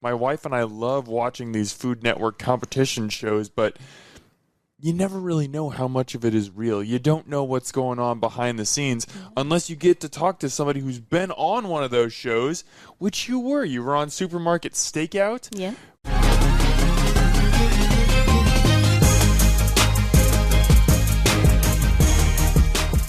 My wife and I love watching these Food Network competition shows, but you never really know how much of it is real. You don't know what's going on behind the scenes unless you get to talk to somebody who's been on one of those shows, which you were. You were on Supermarket Stakeout. Yeah.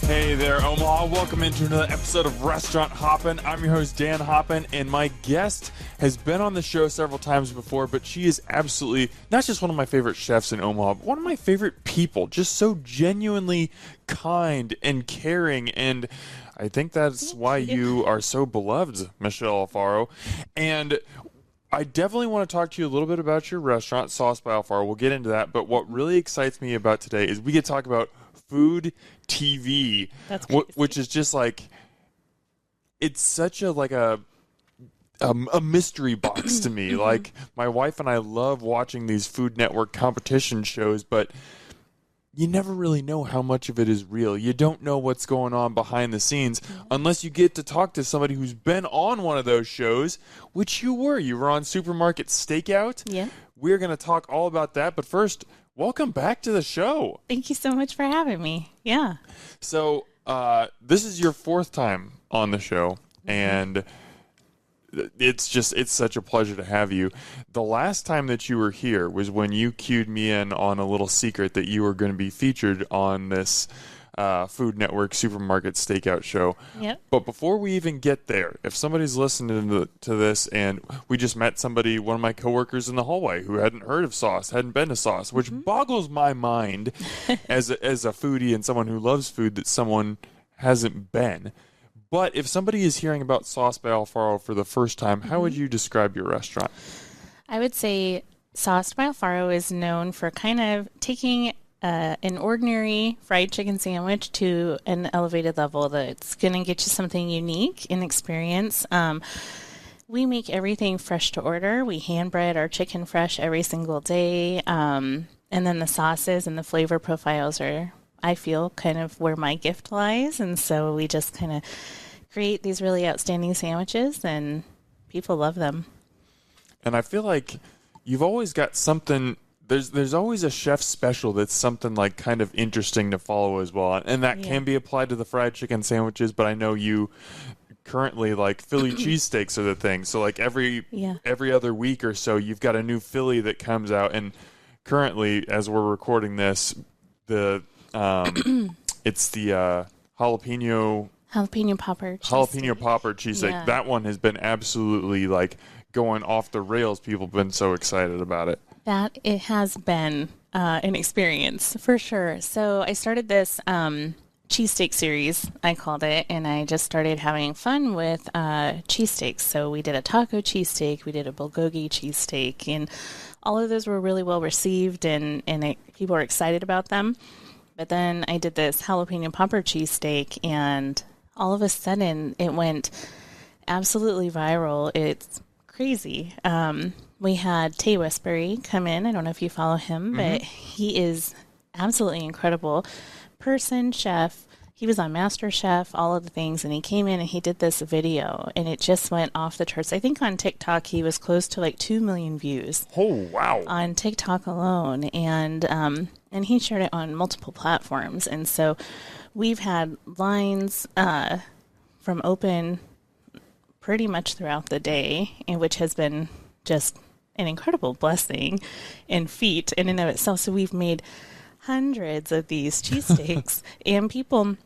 Hey there, Omaha. Welcome into another episode of Restaurant Hoppen. I'm your host, Dan Hoppen, and my guest has been on the show several times before, but she is absolutely not just one of my favorite chefs in Omaha, but one of my favorite people. Just so genuinely kind and caring, and I think that's why you are so beloved, Michelle Alfaro. And I definitely want to talk to you a little bit about your restaurant, Sauce by Alfaro. We'll get into that, but what really excites me about today is we get to talk about food TV, which is just like, it's such a mystery box to me. Like, my wife and I love watching these Food Network competition shows, but you never really know how much of it is real. You don't know what's going on behind the scenes unless you get to talk to somebody who's been on one of those shows, which you were. You were on Supermarket Stakeout. Yeah. We're going to talk all about that, but first, welcome back to the show. Thank you so much for having me. Yeah. So this is your fourth time on the show, and it's such a pleasure to have you. The last time that you were here was when you cued me in on a little secret that you were going to be featured on this Food Network Supermarket Stakeout show. Yep. But before we even get there, if somebody's listening to this and we just met somebody, one of my coworkers in the hallway who hadn't heard of Sauce, hadn't been to Sauce, which boggles my mind as a foodie and someone who loves food that someone hasn't been. But if somebody is hearing about Sauce by Alfaro for the first time, how would you describe your restaurant? I would say Sauce by Alfaro is known for kind of taking an ordinary fried chicken sandwich to an elevated level that's going to get you something unique in experience. We make everything fresh to order. We hand bread our chicken fresh every single day. And then the sauces and the flavor profiles are, I feel, kind of where my gift lies. And so we just kind of create these really outstanding sandwiches, and people love them. And I feel like you've always got something. There's always a chef special that's something like kind of interesting to follow as well, and that can be applied to the fried chicken sandwiches. But I know you currently like Philly cheesesteaks are the thing. So like every other week or so, you've got a new Philly that comes out. And currently, as we're recording this, it's the jalapeno popper cheesesteak. Yeah. That one has been absolutely like going off the rails. People have been so excited about it. That it has been an experience for sure. So I started this cheesesteak series, I called it, and I just started having fun with cheesesteaks. So we did a taco cheesesteak, we did a bulgogi cheesesteak, and all of those were really well received, and people were excited about them. But then I did this jalapeno popper cheesesteak, and all of a sudden it went absolutely viral. It's crazy. We had Tay Westbury come in. I don't know if you follow him, but he is absolutely incredible person, chef. He was on MasterChef, all of the things, and he came in and he did this video, and it just went off the charts. I think on TikTok he was close to like 2 million views. Oh, wow. On TikTok alone, and he shared it on multiple platforms. And so we've had lines from open pretty much throughout the day, and which has been just an incredible blessing and feat in and of itself. So we've made hundreds of these cheesesteaks, and people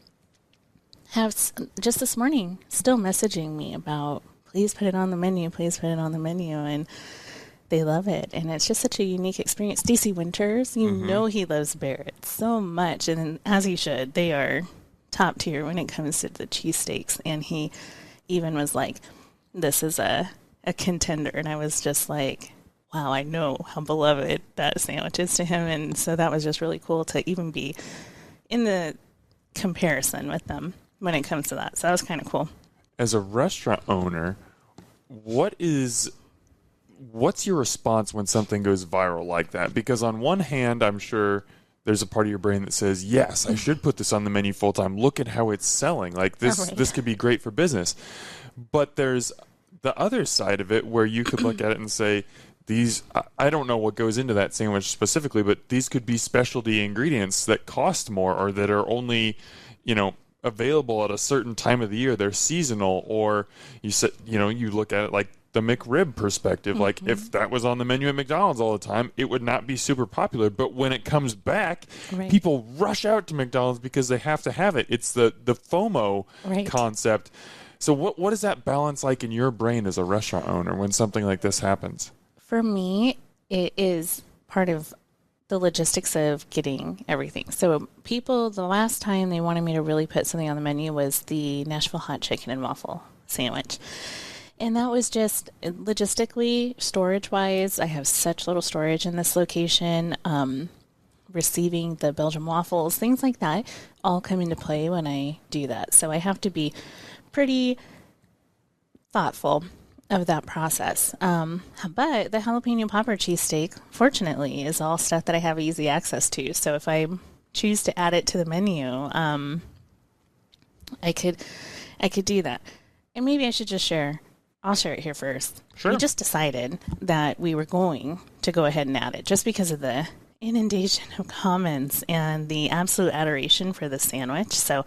have just this morning still messaging me about, please put it on the menu, and they love it. And it's just such a unique experience. DC Winters, you know he loves Barrett so much, and as he should. They are top tier when it comes to the cheesesteaks, and he even was like, this is a contender, and I was just like, wow, I know how beloved that sandwich is to him. And so that was just really cool to even be in the comparison with them when it comes to that. So that was kind of cool. As a restaurant owner, what's your response when something goes viral like that? Because on one hand, I'm sure there's a part of your brain that says, yes, I should put this on the menu full time. Look at how it's selling. Like this could be great for business. But there's the other side of it where you could look at it and say, I don't know what goes into that sandwich specifically, but these could be specialty ingredients that cost more or that are only, available at a certain time of the year. They're seasonal, or you look at it like the McRib perspective. Like if that was on the menu at McDonald's all the time, it would not be super popular. But when it comes back, people rush out to McDonald's because they have to have it. It's the FOMO concept. So what is that balance like in your brain as a restaurant owner when something like this happens? For me, it is part of the logistics of getting everything. So the last time they wanted me to really put something on the menu was the Nashville hot chicken and waffle sandwich. And that was just logistically, storage-wise, I have such little storage in this location. Receiving the Belgian waffles, things like that, all come into play when I do that. So I have to be pretty thoughtful of that process. But the jalapeno popper cheesesteak, fortunately, is all stuff that I have easy access to. So if I choose to add it to the menu, I could do that. And maybe I should just share. I'll share it here first. Sure. We just decided that we were going to go ahead and add it just because of the inundation of comments and the absolute adoration for the sandwich. So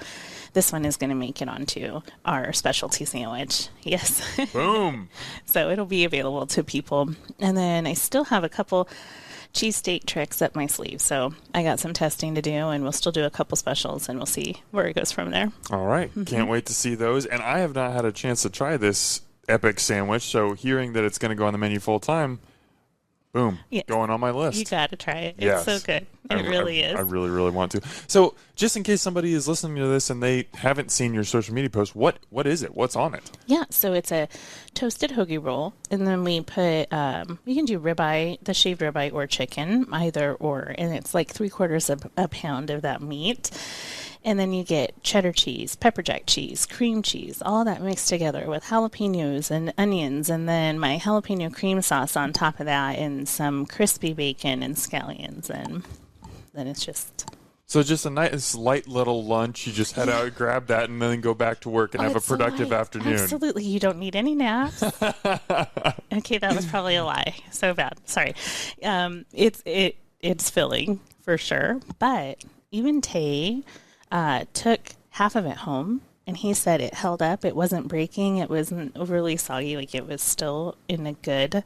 this one is going to make it onto our specialty sandwich. Yes. Boom. So it'll be available to people. And then I still have a couple cheesesteak tricks up my sleeve. So I got some testing to do, and we'll still do a couple specials, and we'll see where it goes from there. All right. Can't wait to see those. And I have not had a chance to try this epic sandwich. So hearing that it's going to go on the menu full time, boom, going on my list. You got to try it. Yes. It's so good. It really is. I really, really want to. So just in case somebody is listening to this and they haven't seen your social media post, what is it? What's on it? Yeah, so it's a toasted hoagie roll, and then we put, you can do ribeye, the shaved ribeye, or chicken, either or, and it's like 3/4 of a pound of that meat. And then you get cheddar cheese, pepper jack cheese, cream cheese, all that mixed together with jalapenos and onions, and then my jalapeno cream sauce on top of that, and some crispy bacon and scallions, and then it's just... So just a nice light little lunch. You just head out, grab that, and then go back to work and have a productive afternoon. Absolutely. You don't need any naps. Okay, that was probably a lie. So bad. Sorry. It's filling for sure. But even Tay took half of it home, and he said it held up. It wasn't breaking. It wasn't overly soggy. Like, it was still in a good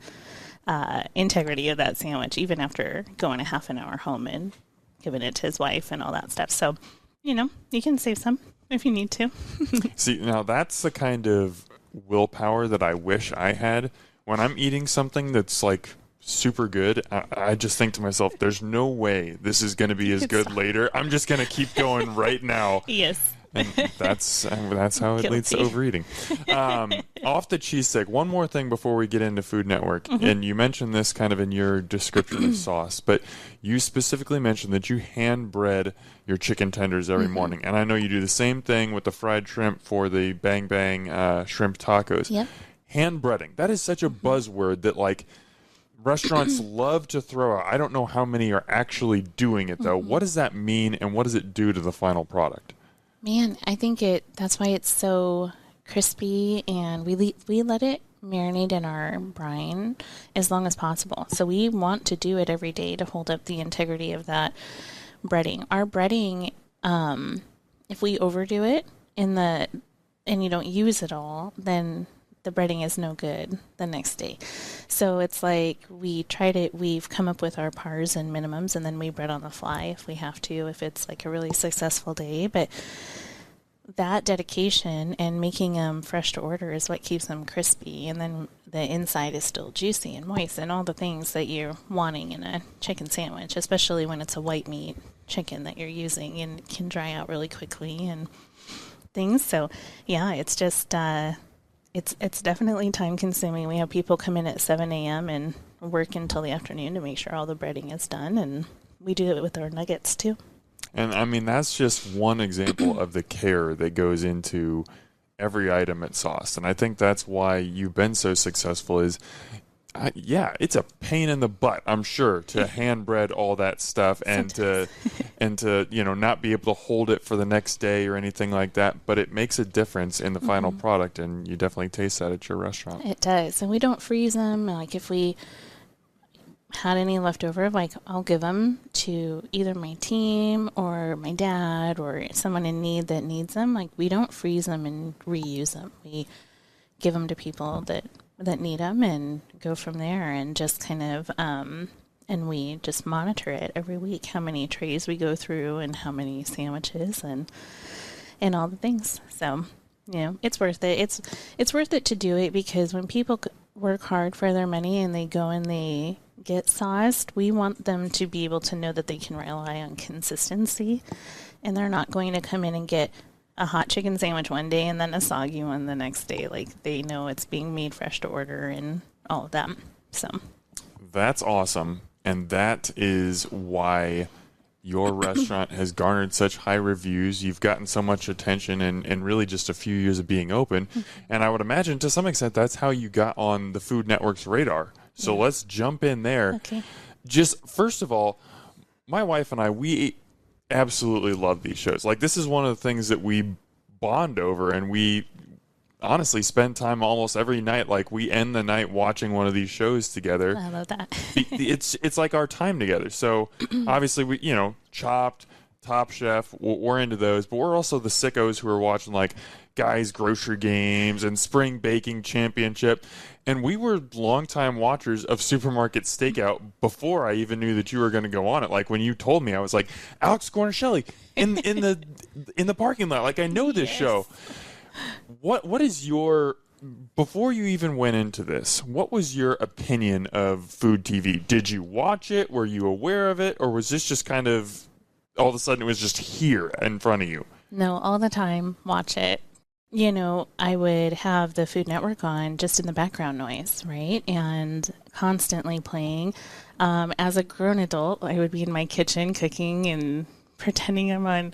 integrity of that sandwich, even after going a half an hour home and giving it to his wife and all that stuff. So, you can save some if you need to. See, now that's the kind of willpower that I wish I had when I'm eating something that's like super good. I just think to myself, there's no way this is going to be as good later. I'm just going to keep going right now. Yes. And that's how it leads to overeating. Off the cheesesteak, one more thing before we get into Food Network. And you mentioned this kind of in your description of sauce, but you specifically mentioned that you hand bread your chicken tenders every morning. And I know you do the same thing with the fried shrimp for the Bang Bang shrimp tacos. Yep. Hand breading. That is such a buzzword that, like, restaurants love to throw out. I don't know how many are actually doing it, though. What does that mean, and what does it do to the final product? Man, I think that's why it's so crispy, and we let it marinate in our brine as long as possible. So we want to do it every day to hold up the integrity of that breading. Our breading, if we overdo it and you don't use it all, then the breading is no good the next day. So it's like we've come up with our pars and minimums, and then we bread on the fly if we have to, if it's like a really successful day. But that dedication and making them fresh to order is what keeps them crispy. And then the inside is still juicy and moist and all the things that you're wanting in a chicken sandwich, especially when it's a white meat chicken that you're using and it can dry out really quickly and things. So yeah, it's just, It's definitely time consuming. We have people come in at 7 a.m. and work until the afternoon to make sure all the breading is done, and we do it with our nuggets too. And I mean, that's just one example of the care that goes into every item at Sauce. And I think that's why you've been so successful is, it's a pain in the butt, I'm sure, to hand bread all that stuff and and to, not be able to hold it for the next day or anything like that. But it makes a difference in the final product, and you definitely taste that at your restaurant. It does. And we don't freeze them. Like if we had any left over, like I'll give them to either my team or my dad or someone in need that needs them. Like we don't freeze them and reuse them. We give them to people that need them and go from there, and just kind of and we just monitor it every week, how many trays we go through and how many sandwiches and all the things. So it's worth it. It's worth it to do it, because when people work hard for their money and they go and they get sauced, we want them to be able to know that they can rely on consistency, and they're not going to come in and get a hot chicken sandwich one day and then a soggy one the next day. Like they know it's being made fresh to order and all of that. So that's awesome. And that is why your restaurant has garnered such high reviews. You've gotten so much attention in really just a few years of being open. And I would imagine to some extent that's how you got on the Food Network's radar. So let's jump in there. Okay. Just first of all, my wife and I, we absolutely love these shows. Like this is one of the things that we bond over, and we honestly spend time almost every night. Like we end the night watching one of these shows together. I love that. It's like our time together. So obviously we, Chopped, Top Chef, we're into those, but we're also the sickos who are watching like Guys Grocery Games and Spring Baking Championship. And we were longtime watchers of Supermarket Stakeout before I even knew that you were going to go on it. Like when you told me, I was like, Alex Guarnaschelli in the parking lot. Like I know this show. What is your, before you even went into this, what was your opinion of food TV? Did you watch it? Were you aware of it? Or was this just kind of all of a sudden it was just here in front of you? No, all the time. Watch it. I would have the Food Network on just in the background noise, right? And constantly playing. As a grown adult, I would be in my kitchen cooking and pretending I'm on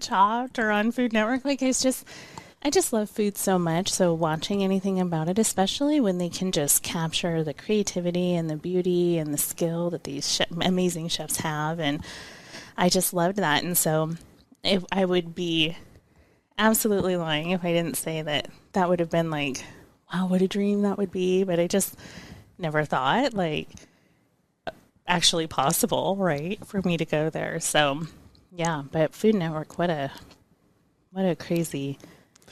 Chopped or on Food Network. Like I just love food so much. So watching anything about it, especially when they can just capture the creativity and the beauty and the skill that these amazing chefs have. And I just loved that. And so I would be absolutely lying if I didn't say that would have been like, wow, what a dream that would be. But I just never thought like actually possible, right, for me to go there. So yeah, but Food Network, what a crazy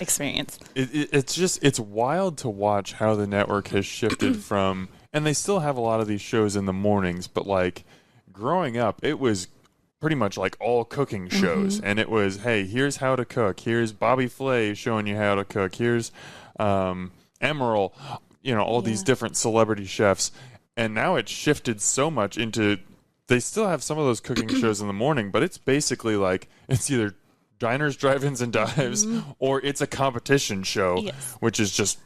experience. It's wild to watch how the network has shifted from, and they still have a lot of these shows in the mornings, but like growing up, it was pretty much like all cooking shows. And it was, hey, here's how to cook. Here's Bobby Flay showing you how to cook. Here's Emerald, all these different celebrity chefs. And now it's shifted so much into, they still have some of those cooking shows in the morning, but it's basically like, it's either diners, drive-ins, and dives, or it's a competition show, which is just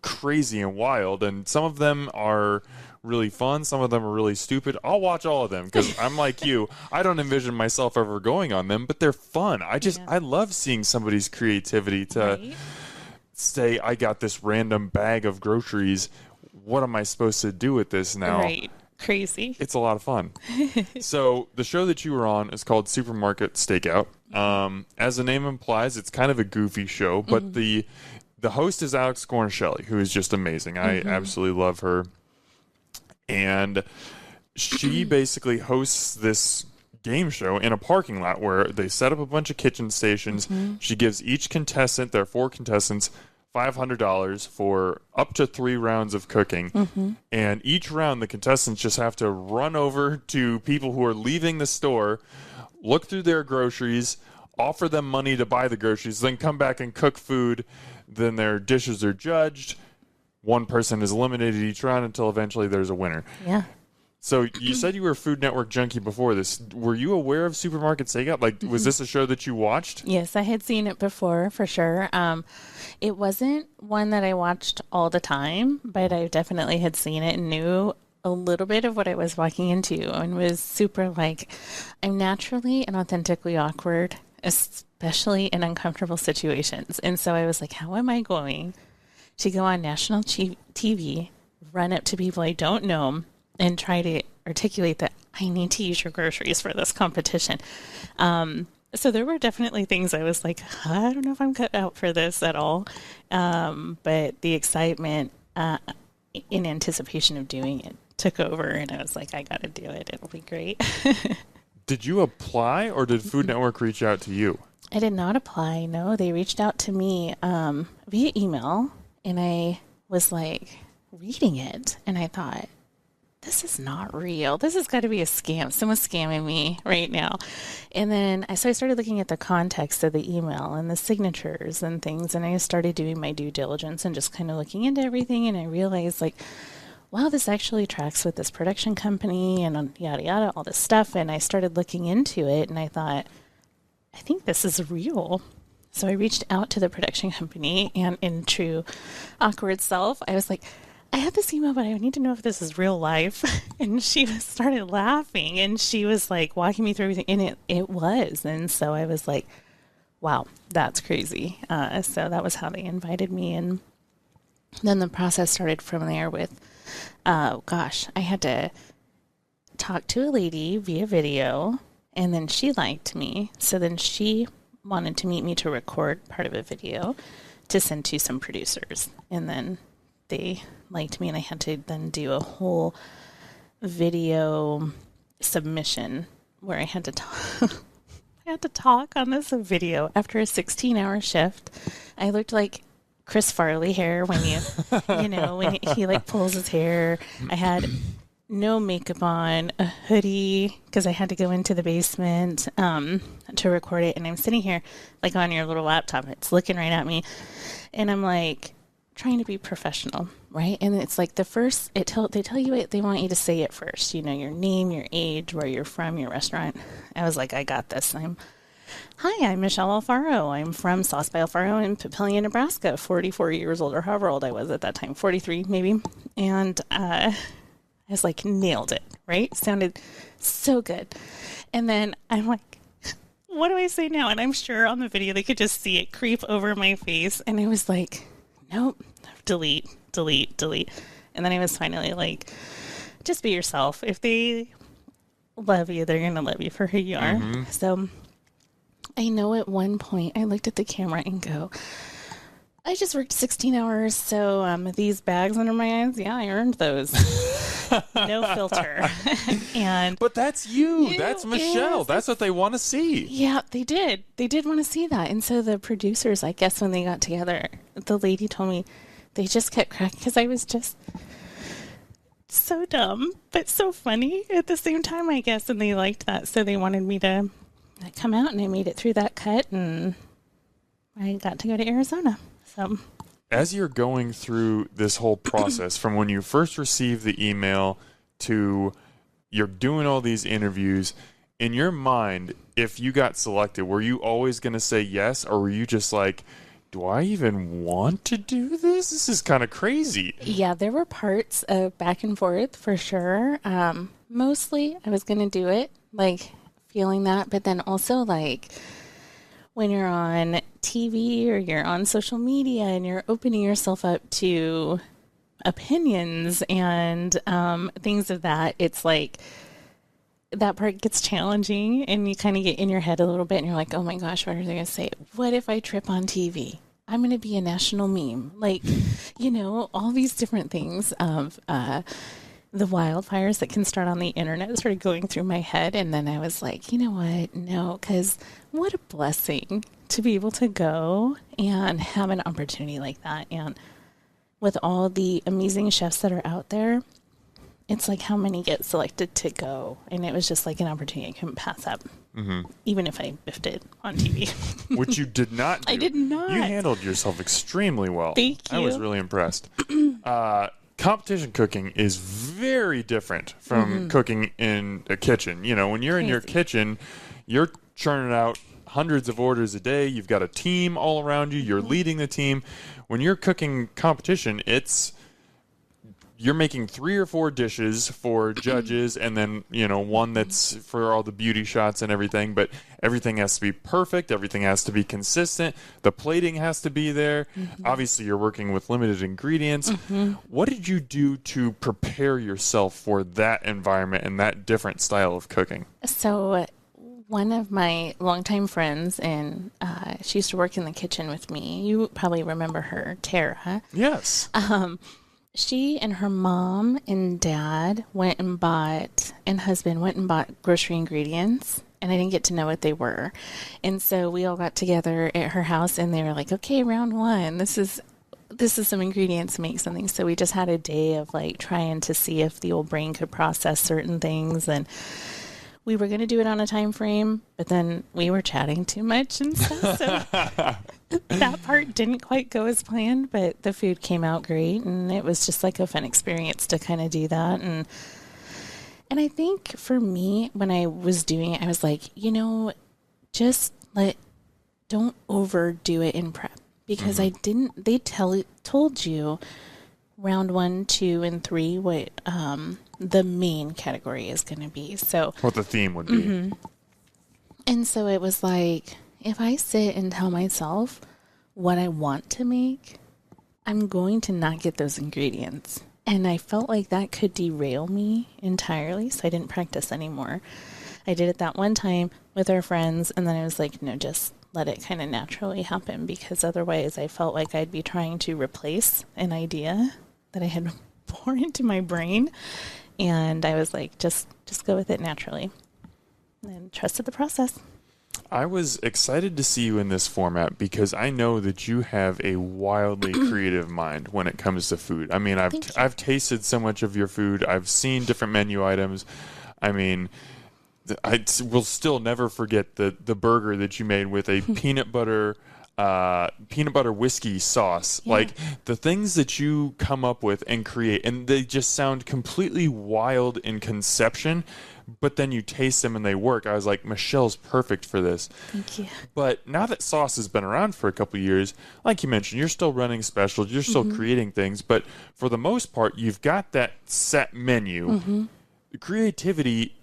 crazy and wild. And some of them are really fun. Some of them are really stupid. I'll watch all of them because I'm like you. I don't envision myself ever going on them, but they're fun. I love seeing somebody's creativity to say, I got this random bag of groceries. What am I supposed to do with this now? Right. Crazy. It's a lot of fun. So the show that you were on is called Supermarket Stakeout. As the name implies, it's kind of a goofy show, but the host is Alex Guarnaschelli, who is just amazing. I absolutely love her. And she basically hosts this game show in a parking lot where they set up a bunch of kitchen stations. She gives each contestant, there are 4 contestants, $500 for up to 3 rounds of cooking. And each round, the contestants just have to run over to people who are leaving the store, look through their groceries, offer them money to buy the groceries, then come back and cook food. Then their dishes are judged. One person is eliminated each round until eventually there's a winner. Yeah. So you said you were a Food Network junkie before this. Were you aware of Supermarket Stakeout? Like, was this a show that you watched? Yes, I had seen it before, for sure. It wasn't one that I watched all the time, but I definitely had seen it and knew a little bit of what I was walking into, and was super like, I'm naturally and authentically awkward, especially in uncomfortable situations. And so I was like, how am I going to go on national TV, run up to people I don't know, and try to articulate that I need to use your groceries for this competition. So there were definitely things I was like, I don't know if I'm cut out for this at all. But the excitement in anticipation of doing it took over, and I was like, I got to do it. It'll be great. Did you apply, or did Food Network reach out to you? I did not apply. No, they reached out to me via email, and I was like reading it, and I thought, this is not real. This has got to be a scam. Someone's scamming me right now. And then I started looking at the context of the email and the signatures and things, and I started doing my due diligence and just kind of looking into everything, and I realized, like, wow, this actually tracks with this production company and yada yada, all this stuff. And I started looking into it, and I thought, I think this is real. So I reached out to the production company, and in true awkward self, I was like, I have this email, but I need to know if this is real life. And she started laughing, and she was like walking me through everything, and it was. And so I was like, wow, that's crazy. So that was how they invited me. And then the process started from there with, I had to talk to a lady via video, and then she liked me. So then she wanted to meet me to record part of a video to send to some producers. And then they liked me, and I had to then do a whole video submission where I had to talk. I had to talk on this video after a 16-hour shift. I looked like Chris Farley hair when when he like pulls his hair. I had no makeup on, a hoodie because I had to go into the basement to record it. And I'm sitting here like on your little laptop. It's looking right at me, and I'm like trying to be professional, right? And it's like they tell you it, they want you to say it first. You know, your name, your age, where you're from, your restaurant. I was like, I got this. Hi, I'm Michelle Alfaro. I'm from Sauce by Alfaro in Papillion, Nebraska, 44 years old, or however old I was at that time, 43 maybe. And I was like, nailed it, right? Sounded so good. And then I'm like, what do I say now? And I'm sure on the video they could just see it creep over my face. And I was like, nope, delete. And then I was finally like, just be yourself. If they love you, they're going to love you for who you are. Mm-hmm. So I know at one point I looked at the camera and go, I just worked 16 hours, so these bags under my eyes, yeah, I earned those. No filter. But that's you. That's Michelle. That's what they want to see. Yeah, they did. They did want to see that. And so the producers, I guess when they got together, the lady told me they just kept cracking because I was just so dumb, but so funny at the same time, I guess. And they liked that. So they wanted me to come out, and I made it through that cut, and I got to go to Arizona. So as you're going through this whole process, from when you first received the email to you're doing all these interviews, in your mind, if you got selected, were you always going to say yes, or were you just like, do I even want to do this? This is kind of crazy. Yeah, there were parts of back and forth for sure. Mostly I was going to do it, like feeling that, but then also like when you're on TV or you're on social media and you're opening yourself up to opinions and things of that, it's like that part gets challenging, and you kind of get in your head a little bit, and you're like, oh my gosh, what are they going to say? What if I trip on TV? I'm going to be a national meme. Like, all these different things of the wildfires that can start on the internet started going through my head. And then I was like, you know what? No, because what a blessing to be able to go and have an opportunity like that. And with all the amazing chefs that are out there, it's like how many get selected to go. And it was just like an opportunity I couldn't pass up, even if I biffed it on TV. Which you did not do. I did not. You handled yourself extremely well. Thank you. I was really impressed. Competition cooking is very different from cooking in a kitchen. When you're in your kitchen, you're churning out hundreds of orders a day. You've got a team all around you. You're leading the team. When you're cooking competition, it's you're making 3 or 4 dishes for judges, and then, one that's for all the beauty shots and everything, but everything has to be perfect. Everything has to be consistent. The plating has to be there. Obviously, you're working with limited ingredients. What did you do to prepare yourself for that environment and that different style of cooking? So one of my longtime friends, and she used to work in the kitchen with me. You probably remember her, Tara. Yes. She and her mom and dad and husband went and bought grocery ingredients, and I didn't get to know what they were. And so we all got together at her house, and they were like, okay, round 1, this is some ingredients to make something. So we just had a day of like trying to see if the old brain could process certain things, and we were going to do it on a time frame, but then we were chatting too much and stuff. So that part didn't quite go as planned, but the food came out great, and it was just like a fun experience to kind of do that. And I think for me, when I was doing it, I was like, don't overdo it in prep, because they told you round 1, 2, and 3 what the main category is going to be. So what the theme would be. And so it was like, if I sit and tell myself what I want to make, I'm going to not get those ingredients. And I felt like that could derail me entirely, so I didn't practice anymore. I did it that one time with our friends, and then I was like, no, just let it kind of naturally happen, because otherwise I felt like I'd be trying to replace an idea that I had poured into my brain. And I was like, just go with it naturally, and trusted the process. I was excited to see you in this format because I know that you have a wildly creative mind when it comes to food. I mean, I've tasted so much of your food. I've seen different menu items. I mean, I will still never forget the burger that you made with a peanut butter whiskey sauce. Yeah. Like the things that you come up with and create, and they just sound completely wild in conception, but then you taste them and they work. I was like, Michelle's perfect for this. Thank you. But now that sauce has been around for a couple of years, like you mentioned, you're still running specials, you're still creating things, but for the most part, you've got that set menu. The creativity,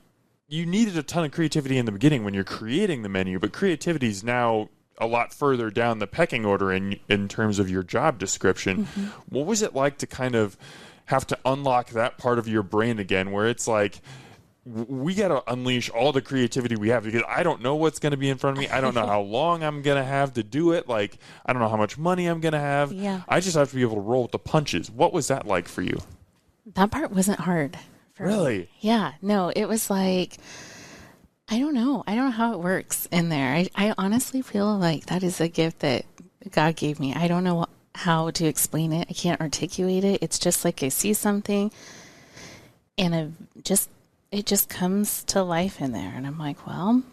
you needed a ton of creativity in the beginning when you're creating the menu, but creativity is now a lot further down the pecking order in terms of your job description. What was it like to kind of have to unlock that part of your brain again, where it's like, we got to unleash all the creativity we have, because I don't know what's going to be in front of me. I don't know how long I'm going to have to do it. Like, I don't know how much money I'm going to have. Yeah. I just have to be able to roll with the punches. What was that like for you? That part wasn't hard for me. Yeah. No, it was like, I don't know how it works in there. I honestly feel like that is a gift that God gave me. I don't know how to explain it. I can't articulate it. It's just like I see something, and it just comes to life in there. And I'm like, well,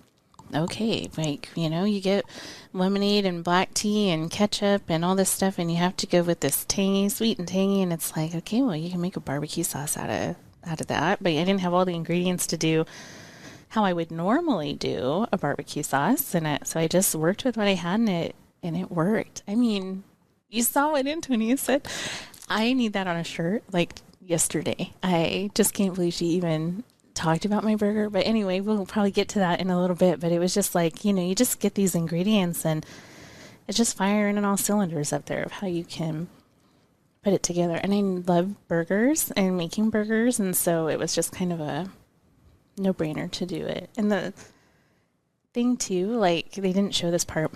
okay. Like, you get lemonade and black tea and ketchup and all this stuff, and you have to go with this tangy, sweet and tangy. And it's like, okay, well, you can make a barbecue sauce out of that. But I didn't have all the ingredients to do how I would normally do a barbecue sauce. And so I just worked with what I had, and it worked. I mean, you saw it in Tony. Said, I need that on a shirt like yesterday. I just can't believe she even talked about my burger. But anyway, we'll probably get to that in a little bit. But it was just like, you just get these ingredients, and it's just firing on all cylinders up there of how you can put it together. And I love burgers and making burgers. And so it was just kind of a no-brainer to do it. And the thing too, like, they didn't show this part,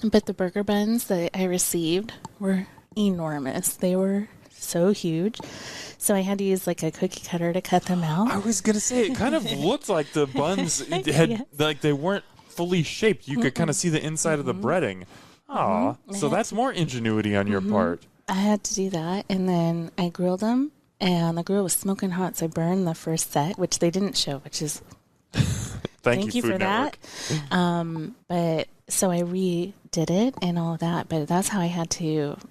but the burger buns that I received were enormous. They were so huge. So I had to use like a cookie cutter to cut them out. I was going to say, it kind of looked like the buns had, like, they weren't fully shaped. You could kind of see the inside of the breading. Aw, so that's more ingenuity on your part. I had to do that. And then I grilled them, and the grill was smoking hot. So I burned the first set, which they didn't show, which is thank you Food for Network. that. But so I redid it and all of that. But that's how I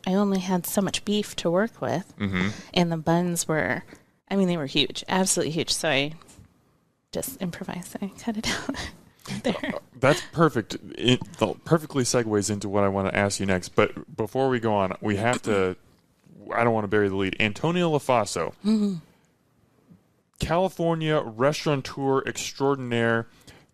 only had so much beef to work with. And the buns were, they were huge, absolutely huge. So I just improvised and cut it out there. That's perfect. It perfectly segues into what I want to ask you next. But before we go on, I I don't want to bury the lead. Antonia LaFaso, California restaurateur extraordinaire,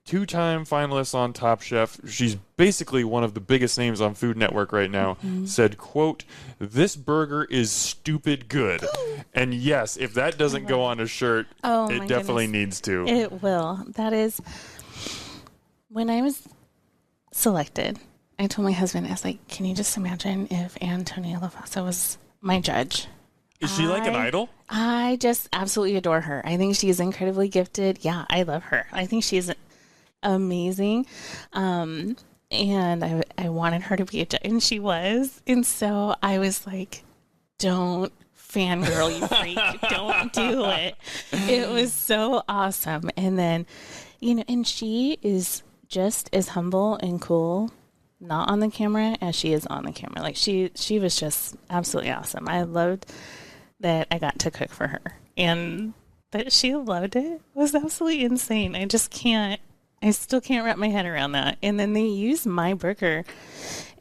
2-time finalist on Top Chef. She's basically one of the biggest names on Food Network right now. Said, quote, "This burger is stupid good." And yes, if that doesn't go on a shirt, it definitely needs to. It will. That is, when I was selected, I told my husband, I was like, can you just imagine if Antonia LaFaso was my judge? Is she like an idol? I just absolutely adore her. I think she is incredibly gifted. Yeah, I love her. I think she's amazing. And I wanted her to be a judge, and she was. And so I was like, don't fangirl, you freak. Don't do it. It was so awesome. And then, and she is just as humble and cool, not on the camera, as she is on the camera. Like she was just absolutely awesome. I loved that I got to cook for her, and that she loved it was absolutely insane. I still can't wrap my head around that. And then they used my burger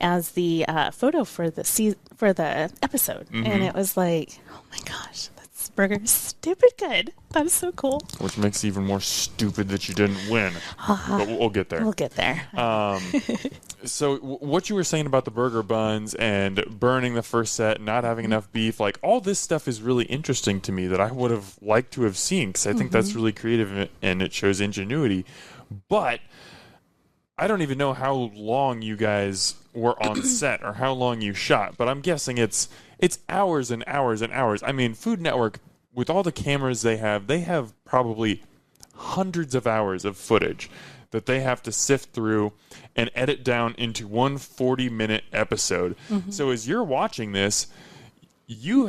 as the photo for the episode, and it was like, oh my gosh, this burger is stupid good. That is so cool. Which makes it even more stupid that you didn't win. But we'll get there. We'll get there. So what you were saying about the burger buns and burning the first set, not having enough beef, like all this stuff is really interesting to me that I would have liked to have seen, because I think that's really creative and it shows ingenuity. But I don't even know how long you guys were on set or how long you shot, but I'm guessing it's hours and hours and hours. I mean, Food Network, with all the cameras they have probably hundreds of hours of footage that they have to sift through and edit down into one 40-minute episode. So as you're watching this, you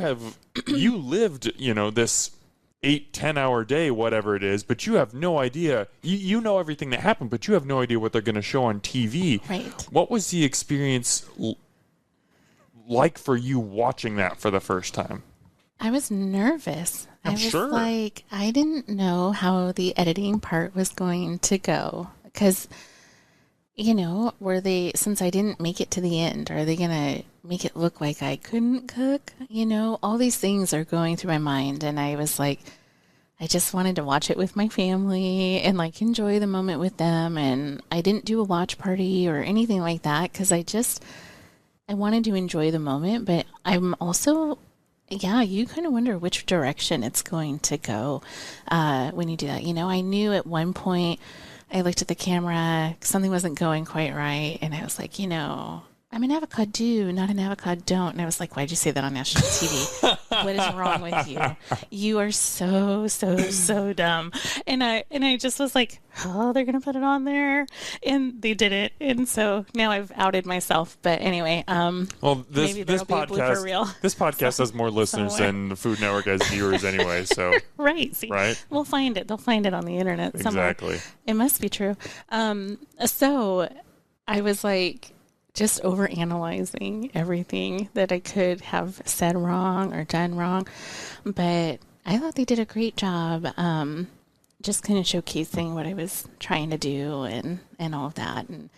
lived, this 8-10 hour day, whatever it is, but you have no idea. You know everything that happened, but you have no idea what they're going to show on TV. Right. What was the experience like for you watching that for the first time? I was nervous. I was sure. like, I didn't know how the editing part was going to go, because, since I didn't make it to the end, are they going to make it look like I couldn't cook? All these things are going through my mind, and I was like, I just wanted to watch it with my family and like enjoy the moment with them. And I didn't do a watch party or anything like that, because I wanted to enjoy the moment, but I'm also, you kind of wonder which direction it's going to go when you do that. I knew at one point I looked at the camera, something wasn't going quite right, and I was like, I'm an avocado do, not an avocado don't. And I was like, why'd you say that on national TV? What is wrong with you? You are so, so, so dumb. And I just was like, oh, they're going to put it on there. And they did it. And so now I've outed myself. But anyway, well, this podcast, for real. This podcast has more listeners than the Food Network has viewers anyway. So right. See, right. We'll find it. They'll find it on the internet somewhere. Exactly. It must be true. So I was like, just overanalyzing everything that I could have said wrong or done wrong. But I thought they did a great job just kind of showcasing what I was trying to do and all of that. And,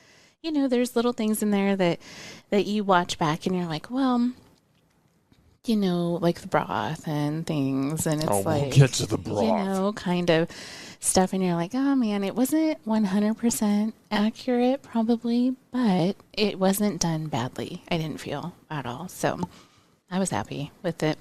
there's little things in there that you watch back and you're like, well, like the broth and things. And it's we'll get to the broth. Kind of stuff, and you're like, oh man, it wasn't 100% accurate probably, but it wasn't done badly. I didn't feel at all. So I was happy with it.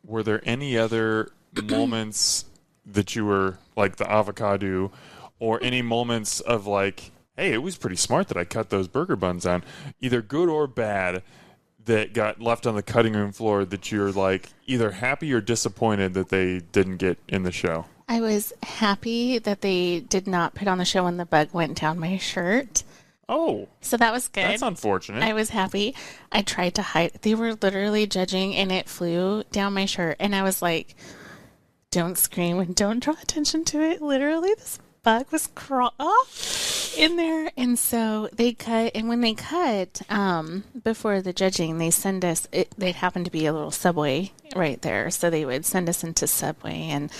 Were there any other moments that you were like the avocado, or any moments of like, hey, it was pretty smart that I cut those burger buns down, either good or bad, that got left on the cutting room floor that you're like either happy or disappointed that they didn't get in the show? I was happy that they did not put on the show when the bug went down my shirt. Oh. So that was good. That's unfortunate. I was happy. I tried to hide. They were literally judging, and it flew down my shirt. And I was like, don't scream and don't draw attention to it. Literally, this bug was in there. And so they cut. And when they cut, before the judging, they send us, they'd happen to be a little Subway right there. So they would send us into Subway, and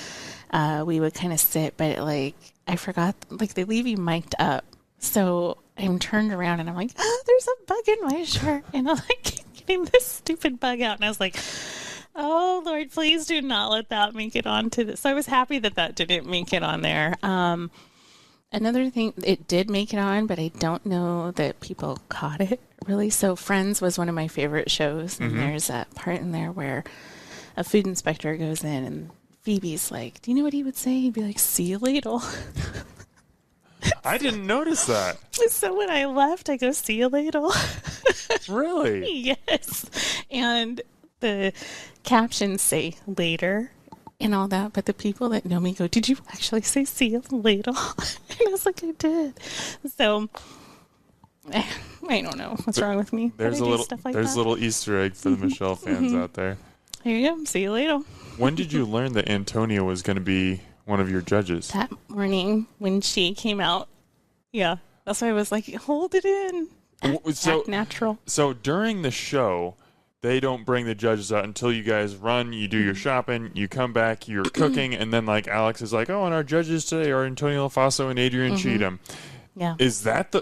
we would kind of sit, but I forgot, they leave you mic'd up. So I'm turned around and I'm like, oh, there's a bug in my shirt. And I'm like, getting this stupid bug out. And I was like, oh, Lord, please do not let that make it onto this. So I was happy that that didn't make it on there. Another thing, it did make it on, but I don't know that people caught it really. So Friends was one of my favorite shows. And there's a part in there where a food inspector goes in and Phoebe's like, do you know what he would say? He'd be like, see you later. I didn't notice that. So when I left, I go, see you later. Really? Yes. And the captions say later and all that, but the people that know me go, did you actually say see you later? And I was like, I did. So I don't know what's wrong with me. There's a little Easter egg for the Michelle fans out there. Here you go. See you later. When did you learn that Antonia was going to be one of your judges? That morning when she came out. Yeah. That's why I was like, hold it in. Act natural. So during the show, they don't bring the judges out until you guys run, you do your shopping, you come back, you're cooking, and then like Alex is like, oh, and our judges today are Antonio LaFaso and Adrian Cheatham. Yeah. Is that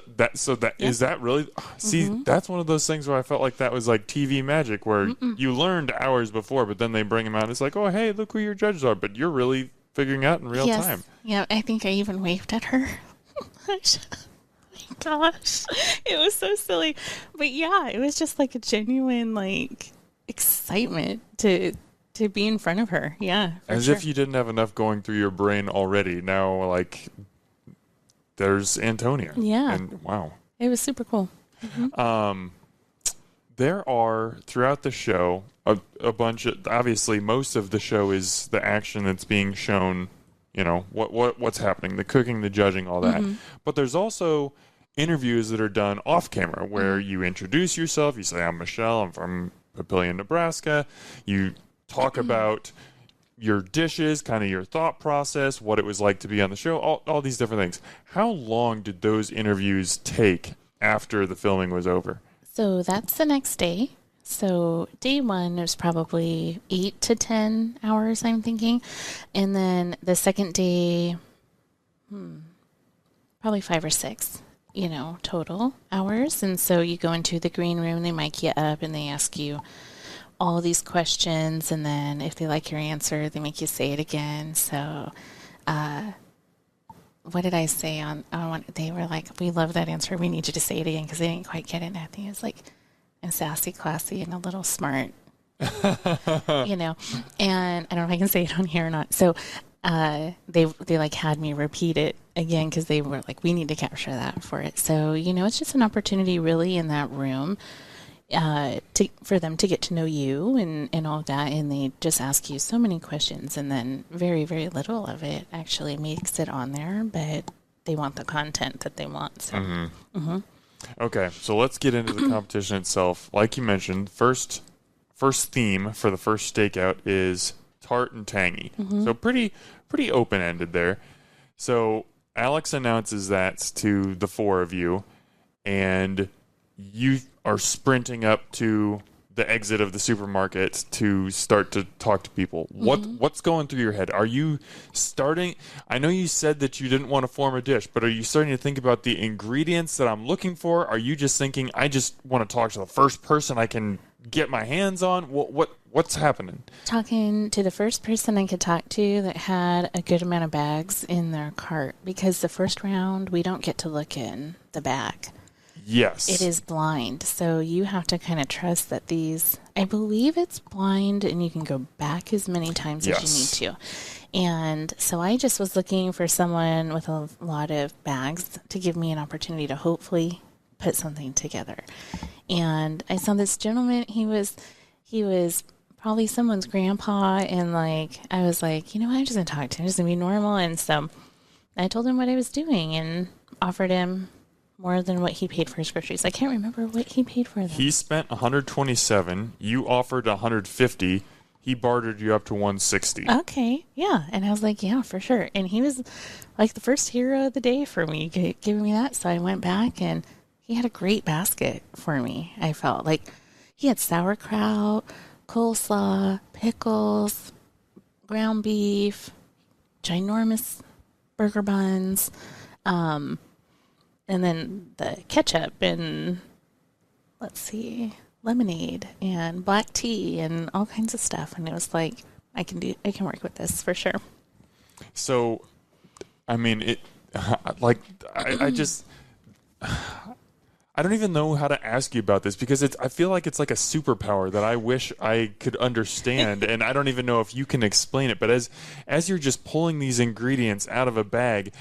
is that really? See, that's one of those things where I felt like that was like TV magic, where you learned hours before, but then they bring them out. It's like, oh, hey, look who your judges are, but you're really figuring out in real time. Yeah, I think I even waved at her. Gosh, it was so silly, but yeah, it was just like a genuine like excitement to be in front of her. Yeah, as if you didn't have enough going through your brain already. Now, like. There's Antonia. Yeah. And wow. It was super cool. There are, throughout the show, a bunch of, obviously most of the show is the action that's being shown, you know, what's happening, the cooking, the judging, all that. But there's also interviews that are done off camera where you introduce yourself, you say, I'm Michelle, I'm from Papillion, Nebraska. You talk about your dishes, kind of your thought process, what it was like to be on the show, all these different things. How long did those interviews take after the filming was over? So that's the next day. So day one was probably 8 to 10 hours, I'm thinking. And then the second day, probably 5 or 6, total hours. And so you go into the green room, they mic you up and they ask you all these questions, and then if they like your answer, they make you say it again. So, what did I say on one? They were like, "We love that answer. We need you to say it again," because they didn't quite get it. And I think it was like, and sassy, classy, and a little smart, And I don't know if I can say it on here or not. So, they like had me repeat it again because they were like, "We need to capture that for it." So, it's just an opportunity, really, in that room. For them to get to know you and all of that, and they just ask you so many questions, and then very, very little of it actually makes it on there, but they want the content that they want. So. Okay, so let's get into the competition itself. Like you mentioned, first theme for the first stakeout is tart and tangy. So pretty open-ended there. So Alex announces that to the four of you, and you are sprinting up to the exit of the supermarket to start to talk to people. What's going through your head? Are you starting? I know you said that you didn't want to form a dish, but are you starting to think about the ingredients that I'm looking for? Are you just thinking, I just want to talk to the first person I can get my hands on? What's happening? Talking to the first person I could talk to that had a good amount of bags in their cart, because the first round we don't get to look in the bag. Yes. It is blind. So you have to kind of trust that I believe it's blind, and you can go back as many times as you need to. And so I just was looking for someone with a lot of bags to give me an opportunity to hopefully put something together. And I saw this gentleman, he was probably someone's grandpa, and I was like, I'm just going to talk to him, just going to be normal. And so I told him what I was doing and offered him more than what he paid for his groceries. I can't remember what he paid for them. He spent $127. You offered $150. He bartered you up to $160. Okay, yeah. And I was like, yeah, for sure. And he was like the first hero of the day for me, giving me that. So I went back, and he had a great basket for me. I felt like he had sauerkraut, coleslaw, pickles, ground beef, ginormous burger buns, and then the ketchup, and let's see, lemonade and black tea and all kinds of stuff. And it was like, I can work with this for sure. So, I mean, I just, I don't even know how to ask you about this because I feel like it's like a superpower that I wish I could understand. And I don't even know if you can explain it. But as you're just pulling these ingredients out of a bag,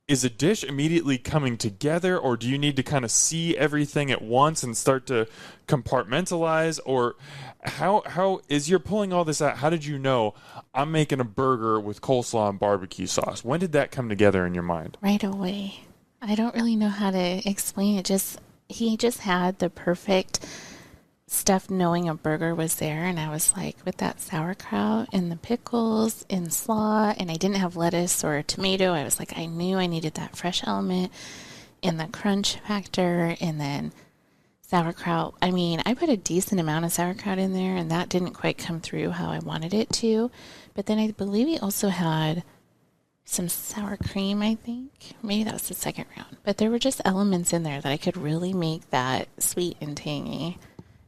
is a dish immediately coming together, or do you need to kind of see everything at once and start to compartmentalize? Or how is you're pulling all this out? How did you know I'm making a burger with coleslaw and barbecue sauce? When did that come together in your mind? Right away. I don't really know how to explain it. He just had the perfect stuff knowing a burger was there. And I was like, with that sauerkraut and the pickles and slaw, and I didn't have lettuce or tomato. I was like, I knew I needed that fresh element and the crunch factor. And then sauerkraut. I mean, I put a decent amount of sauerkraut in there, and that didn't quite come through how I wanted it to. But then I believe he also had some sour cream, I think. Maybe that was the second round. But there were just elements in there that I could really make that sweet and tangy.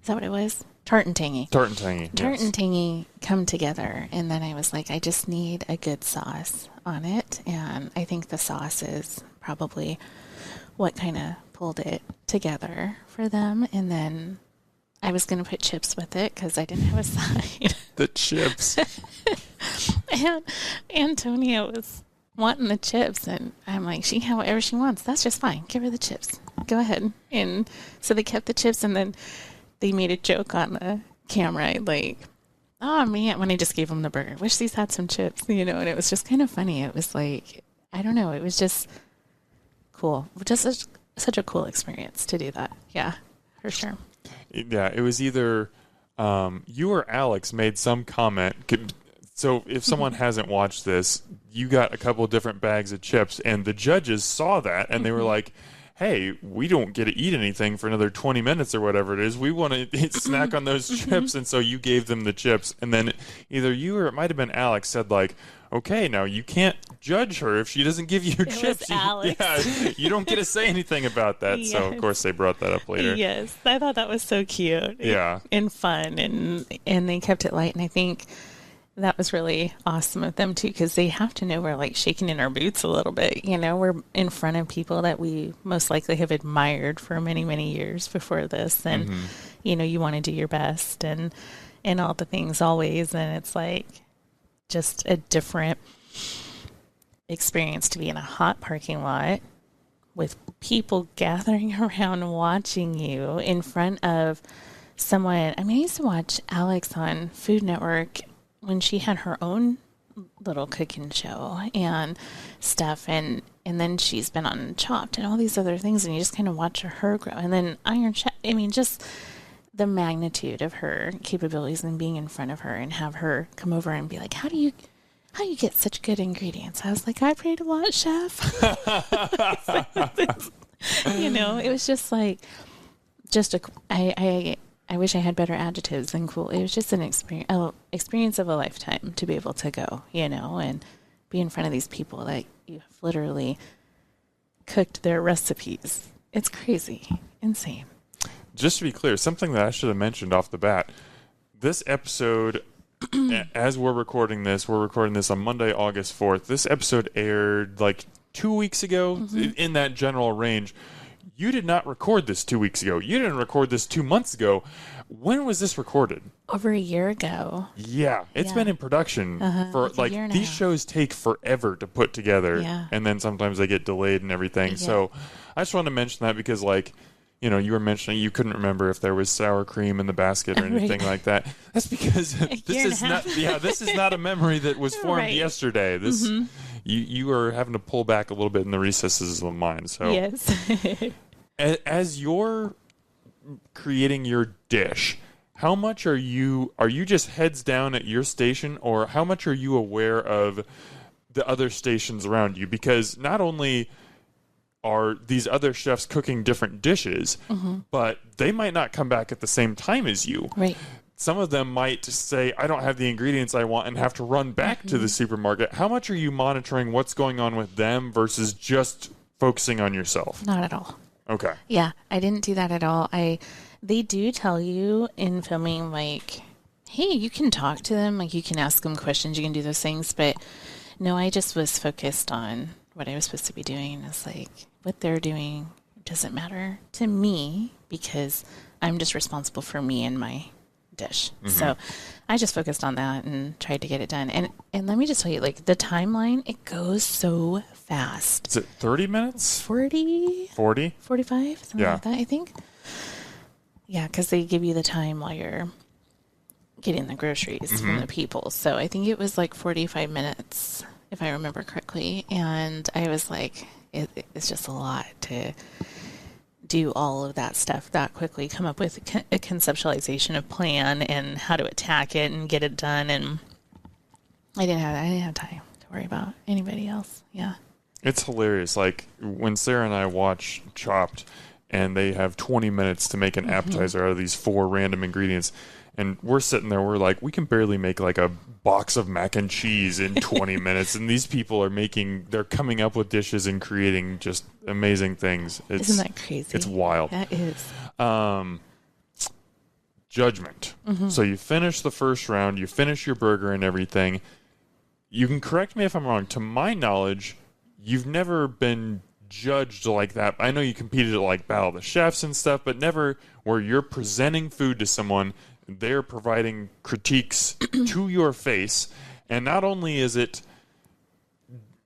Is that what it was? Tart and tangy. Tart and tangy. Tart and tangy come together. And then I was like, I just need a good sauce on it. And I think the sauce is probably what kind of pulled it together for them. And then I was going to put chips with it because I didn't have a side. The chips. And Antonia was wanting the chips, and I'm like, she can have whatever she wants. That's just fine. Give her the chips. Go ahead. And so they kept the chips, and then they made a joke on the camera, like, oh, man, when I just gave them the burger. Wish these had some chips, and it was just kind of funny. It was like, I don't know. It was just cool. Just such a cool experience to do that. Yeah, for sure. Yeah, it was either you or Alex made some comment. So if someone hasn't watched this, you got a couple of different bags of chips, and the judges saw that, and they were like, hey, we don't get to eat anything for another 20 minutes or whatever it is. We want to snack on those chips, and so you gave them the chips. And then either you or it might have been Alex said, like, okay, now you can't judge her if she doesn't give you chips. Was Alex. Yeah, you don't get to say anything about that. Yes. So, of course, they brought that up later. Yes, I thought that was so cute. Yeah. And fun, and they kept it light, and I think that was really awesome of them too, because they have to know we're like shaking in our boots a little bit. We're in front of people that we most likely have admired for many, many years before this, and you want to do your best and all the things always, and it's like just a different experience to be in a hot parking lot with people gathering around watching you in front of someone. I mean, I used to watch Alex on Food Network when she had her own little cooking show and stuff, and then she's been on Chopped and all these other things, and you just kind of watch her grow. And then Iron Chef, I mean, just the magnitude of her capabilities and being in front of her and have her come over and be like, how do you get such good ingredients? I was like, I prayed a lot, chef. It was just like, I wish I had better adjectives than cool. It was just an experience of a lifetime to be able to go, and be in front of these people that you have literally cooked their recipes. It's crazy. Insane. Just to be clear, something that I should have mentioned off the bat, this episode, as we're recording this on Monday, August 4th. This episode aired like 2 weeks ago, in that general range. You did not record this 2 weeks ago. You didn't record this 2 months ago. When was this recorded? Over a year ago. Yeah, it's been in production for like these shows take forever to put together, and then sometimes they get delayed and everything. Yeah. So I just wanted to mention that because, you were mentioning you couldn't remember if there was sour cream in the basket or anything like that. That's because this is not a memory that was formed yesterday. This you are having to pull back a little bit in the recesses of the mind. So yes. As you're creating your dish, how much are you just heads down at your station, or how much are you aware of the other stations around you? Because not only are these other chefs cooking different dishes, but they might not come back at the same time as you. Right. Some of them might say, I don't have the ingredients I want, and have to run back to the supermarket. How much are you monitoring what's going on with them versus just focusing on yourself? Not at all. Okay. Yeah, I didn't do that at all. they do tell you in filming, like, hey, you can talk to them, like you can ask them questions, you can do those things. But no, I just was focused on what I was supposed to be doing. It's like what they're doing doesn't matter to me because I'm just responsible for me and my dish. So I just focused on that and tried to get it done. And let me just tell you, like the timeline, it goes so fast. Is it 30 minutes? 40? 40? 45? Something like that, I think. Yeah, because they give you the time while you're getting the groceries from the people. So I think it was like 45 minutes, if I remember correctly. And I was like, it's just a lot to do all of that stuff that quickly, come up with a conceptualization of plan and how to attack it and get it done. And I didn't have time to worry about anybody else. Yeah. It's hilarious. Like when Sarah and I watch Chopped and they have 20 minutes to make an appetizer out of these 4 random ingredients. And we're sitting there, we're like, we can barely make like a box of mac and cheese in 20 minutes. And these people are they're coming up with dishes and creating just amazing things. Isn't that crazy? It's wild. That is. Judgment. So you finish the first round, you finish your burger and everything. You can correct me if I'm wrong. To my knowledge, you've never been judged like that. I know you competed at like Battle of the Chefs and stuff, but never where you're presenting food to someone, they're providing critiques to your face. And not only is it,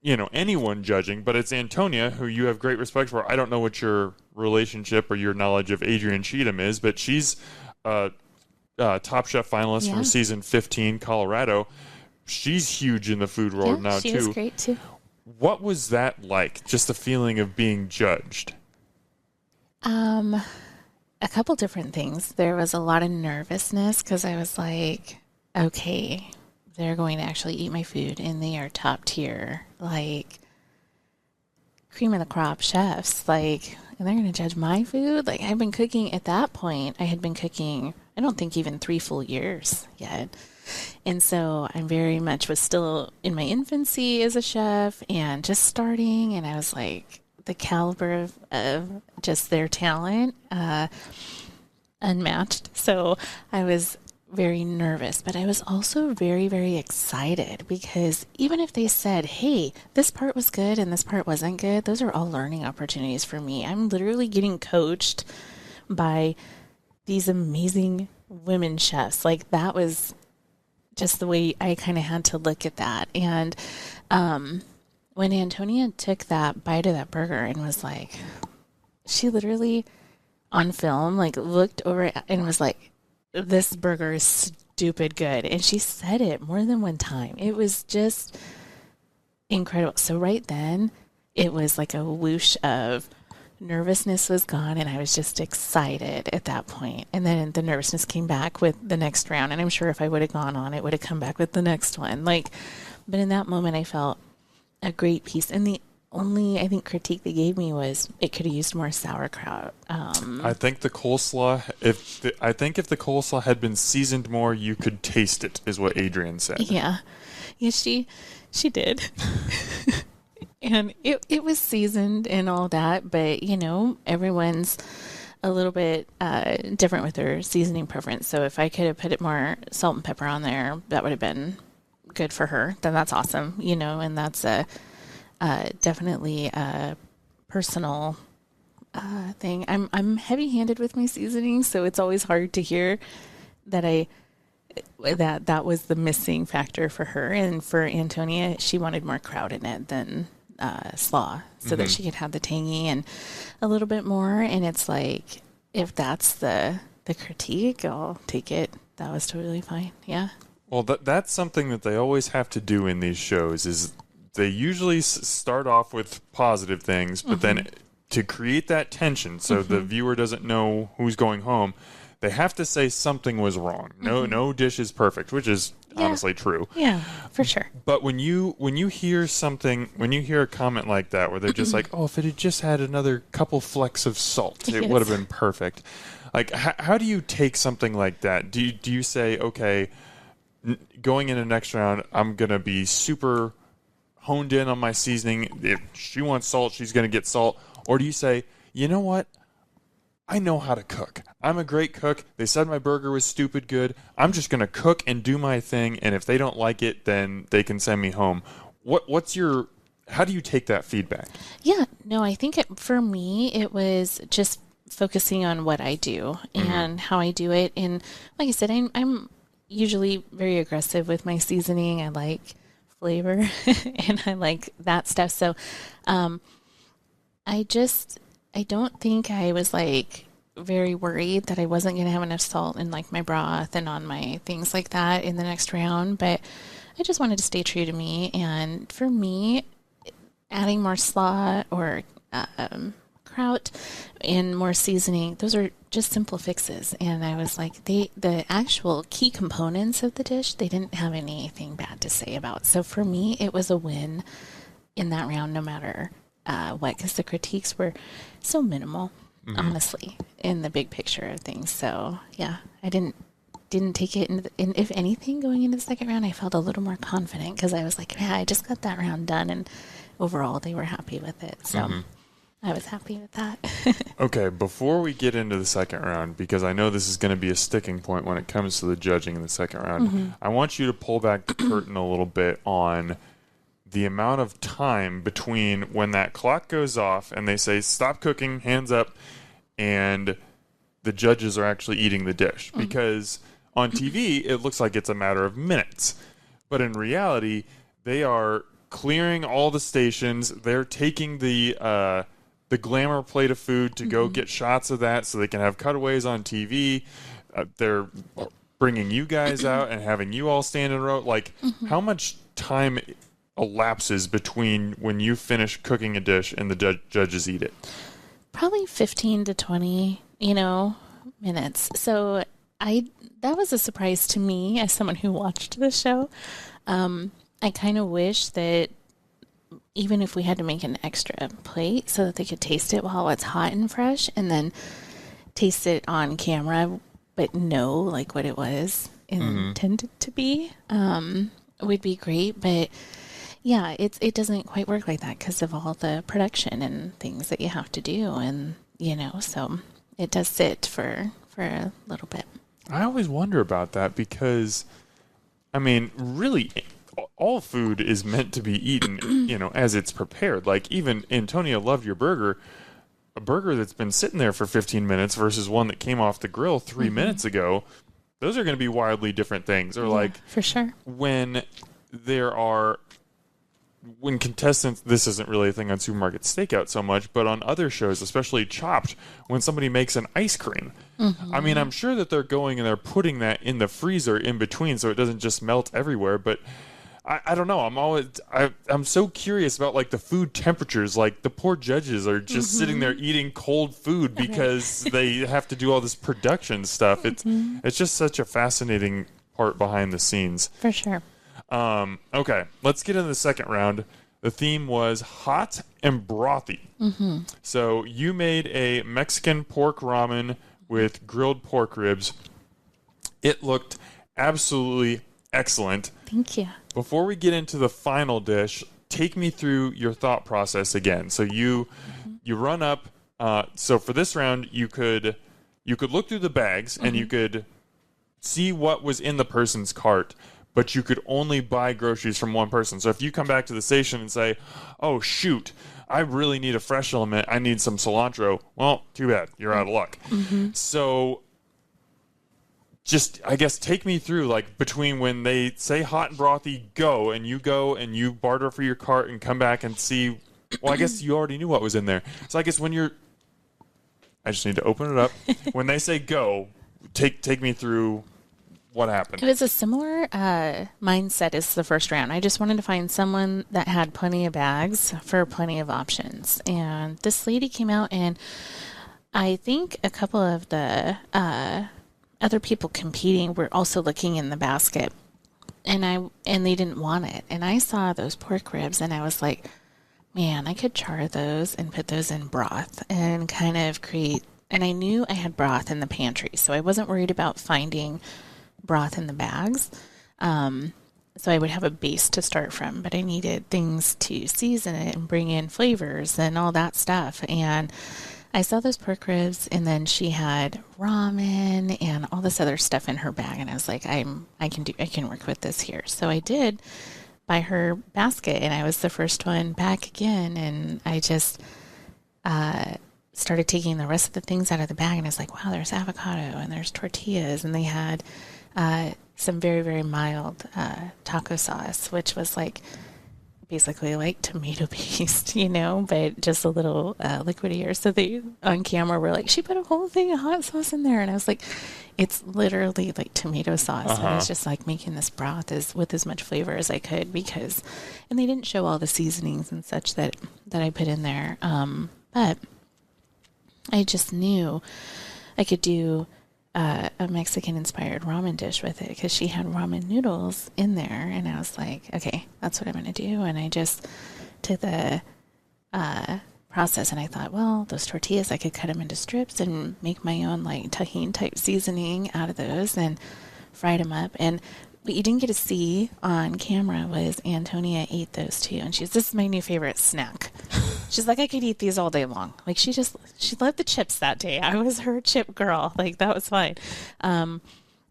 anyone judging, but it's Antonia, who you have great respect for. I don't know what your relationship or your knowledge of Adrienne Cheatham is, but she's a Top Chef finalist from season 15, Colorado. She's huge in the food world now, she too. She is great, too. What was that like, just the feeling of being judged? A couple different things. There was a lot of nervousness because I was like, okay, they're going to actually eat my food and they are top tier, like cream of the crop chefs, like, and they're going to judge my food. Like I've been cooking at that point. I had been cooking, I don't think even 3 full years yet. And so I was still in my infancy as a chef and just starting. And I was like, the caliber of just their talent, unmatched. So I was very nervous, but I was also very, very excited because even if they said, hey, this part was good and this part wasn't good, those are all learning opportunities for me. I'm literally getting coached by these amazing women chefs. Like that was just the way I kind of had to look at that. And when Antonia took that bite of that burger and was like, she literally on film, like looked over and was like, this burger is stupid good. And she said it more than one time. It was just incredible. So right then it was like a whoosh of nervousness was gone. And I was just excited at that point. And then the nervousness came back with the next round. And I'm sure if I would have gone on, it would have come back with the next one. But in that moment I felt a great piece. And the only, I think, critique they gave me was it could have used more sauerkraut. I think the coleslaw, if the coleslaw had been seasoned more, you could taste it, is what Adrienne said. Yeah, she did. And it was seasoned and all that, but, everyone's a little bit different with their seasoning preference. So if I could have put it more salt and pepper on there, that would have been good for her. Then that's awesome, and that's definitely a personal thing. I'm heavy-handed with my seasoning, so it's always hard to hear that that was the missing factor for her. And for Antonia, she wanted more kraut in it than slaw, so that she could have the tangy and a little bit more. And it's like, if that's the critique, I'll take it. That was totally fine. Yeah. Well, that's something that they always have to do in these shows is they usually start off with positive things, but then to create that tension so the viewer doesn't know who's going home, they have to say something was wrong. No dish is perfect, which is honestly true. Yeah, for sure. But when you hear a comment like that where they're just like, oh, if it had just had another couple flecks of salt, it would have been perfect. Like, how do you take something like that? Do you say, okay, going in the next round, I'm going to be super honed in on my seasoning. If she wants salt, she's going to get salt. Or do you say, you know what? I know how to cook. I'm a great cook. They said my burger was stupid good. I'm just going to cook and do my thing. And if they don't like it, then they can send me home. How do you take that feedback? Yeah, no, I think for me, it was just focusing on what I do and how I do it. And like I said, I'm usually very aggressive with my seasoning. I like flavor and I like that stuff. So, I don't think I was like very worried that I wasn't going to have enough salt in like my broth and on my things like that in the next round. But I just wanted to stay true to me. And for me, adding more slaw or kraut and more seasoning, those are just simple fixes. And I was like, the actual key components of the dish, they didn't have anything bad to say about. So for me, it was a win in that round, no matter what, because the critiques were so minimal, honestly, in the big picture of things. So yeah, I didn't take it in. If anything, going into the second round, I felt a little more confident because I was like, yeah, I just got that round done, and overall they were happy with it. So I was happy with that. Okay, before we get into the second round, because I know this is going to be a sticking point when it comes to the judging in the second round, I want you to pull back the curtain a little bit on the amount of time between when that clock goes off and they say, stop cooking, hands up, and the judges are actually eating the dish. Because on TV, it looks like it's a matter of minutes. But in reality, they are clearing all the stations. They're taking the glamour plate of food to go get shots of that so they can have cutaways on TV. They're bringing you guys out and having you all stand in a row. Like, how much time elapses between when you finish cooking a dish and the judges eat it? Probably 15 to 20, minutes. So that was a surprise to me as someone who watched the show. I kind of wish that even if we had to make an extra plate so that they could taste it while it's hot and fresh and then taste it on camera, but know like what it was intended to be, would be great. But yeah, it doesn't quite work like that because of all the production and things that you have to do. And, so it does sit for a little bit. I always wonder about that because, I mean, really, all food is meant to be eaten, as it's prepared. Like, even Antonia loved your burger. A burger that's been sitting there for 15 minutes versus one that came off the grill 3 minutes ago, those are going to be wildly different things. Or, like, for sure. When contestants, this isn't really a thing on Supermarket Stakeout so much, but on other shows, especially Chopped, when somebody makes an ice cream, I mean, I'm sure that they're going and they're putting that in the freezer in between so it doesn't just melt everywhere, but I don't know. I'm so curious about like the food temperatures. Like the poor judges are just sitting there eating cold food because they have to do all this production stuff. It's just such a fascinating part behind the scenes. For sure. Okay, let's get into the second round. The theme was hot and brothy. So you made a Mexican pork ramen with grilled pork ribs. It looked absolutely excellent. Thank you. Before we get into the final dish, take me through your thought process again. So you run up. So for this round, you could look through the bags and you could see what was in the person's cart, but you could only buy groceries from one person. So if you come back to the station and say, oh, shoot, I really need a fresh element. I need some cilantro. Well, too bad. You're out of luck. So just, I guess, take me through, like, between when they say hot and brothy, go and you barter for your cart and come back and see. Well, I guess you already knew what was in there. So I guess I just need to open it up. When they say go, take me through what happened. It was a similar mindset as the first round. I just wanted to find someone that had plenty of bags for plenty of options. And this lady came out, and I think a couple of the other people competing were also looking in the basket, and they didn't want it. And I saw those pork ribs, and I was like, man, I could char those and put those in broth and kind of create. And I knew I had broth in the pantry, so I wasn't worried about finding broth in the bags. So I would have a base to start from, but I needed things to season it and bring in flavors and all that stuff. And I saw those pork ribs, and then she had ramen and all this other stuff in her bag, and I was like, I can work with this here. So I did buy her basket, and I was the first one back again, and I just started taking the rest of the things out of the bag, and I was like, wow, there's avocado and there's tortillas, and they had some very, very mild taco sauce, which was like basically like tomato paste, but just a little liquidier. So they on camera were like, she put a whole thing of hot sauce in there, and I was like, it's literally like tomato sauce. And I was just like making this broth with as much flavor as I could and they didn't show all the seasonings and such that I put in there. But I just knew I could do a Mexican-inspired ramen dish with it because she had ramen noodles in there. And I was like, okay, that's what I'm going to do. And I just took the process and I thought, well, those tortillas, I could cut them into strips and make my own like Tajin-type seasoning out of those and fried them up. And what you didn't get to see on camera was Antonia ate those too. And this is my new favorite snack. She's like, I could eat these all day long. Like she loved the chips that day. I was her chip girl. Like that was fine.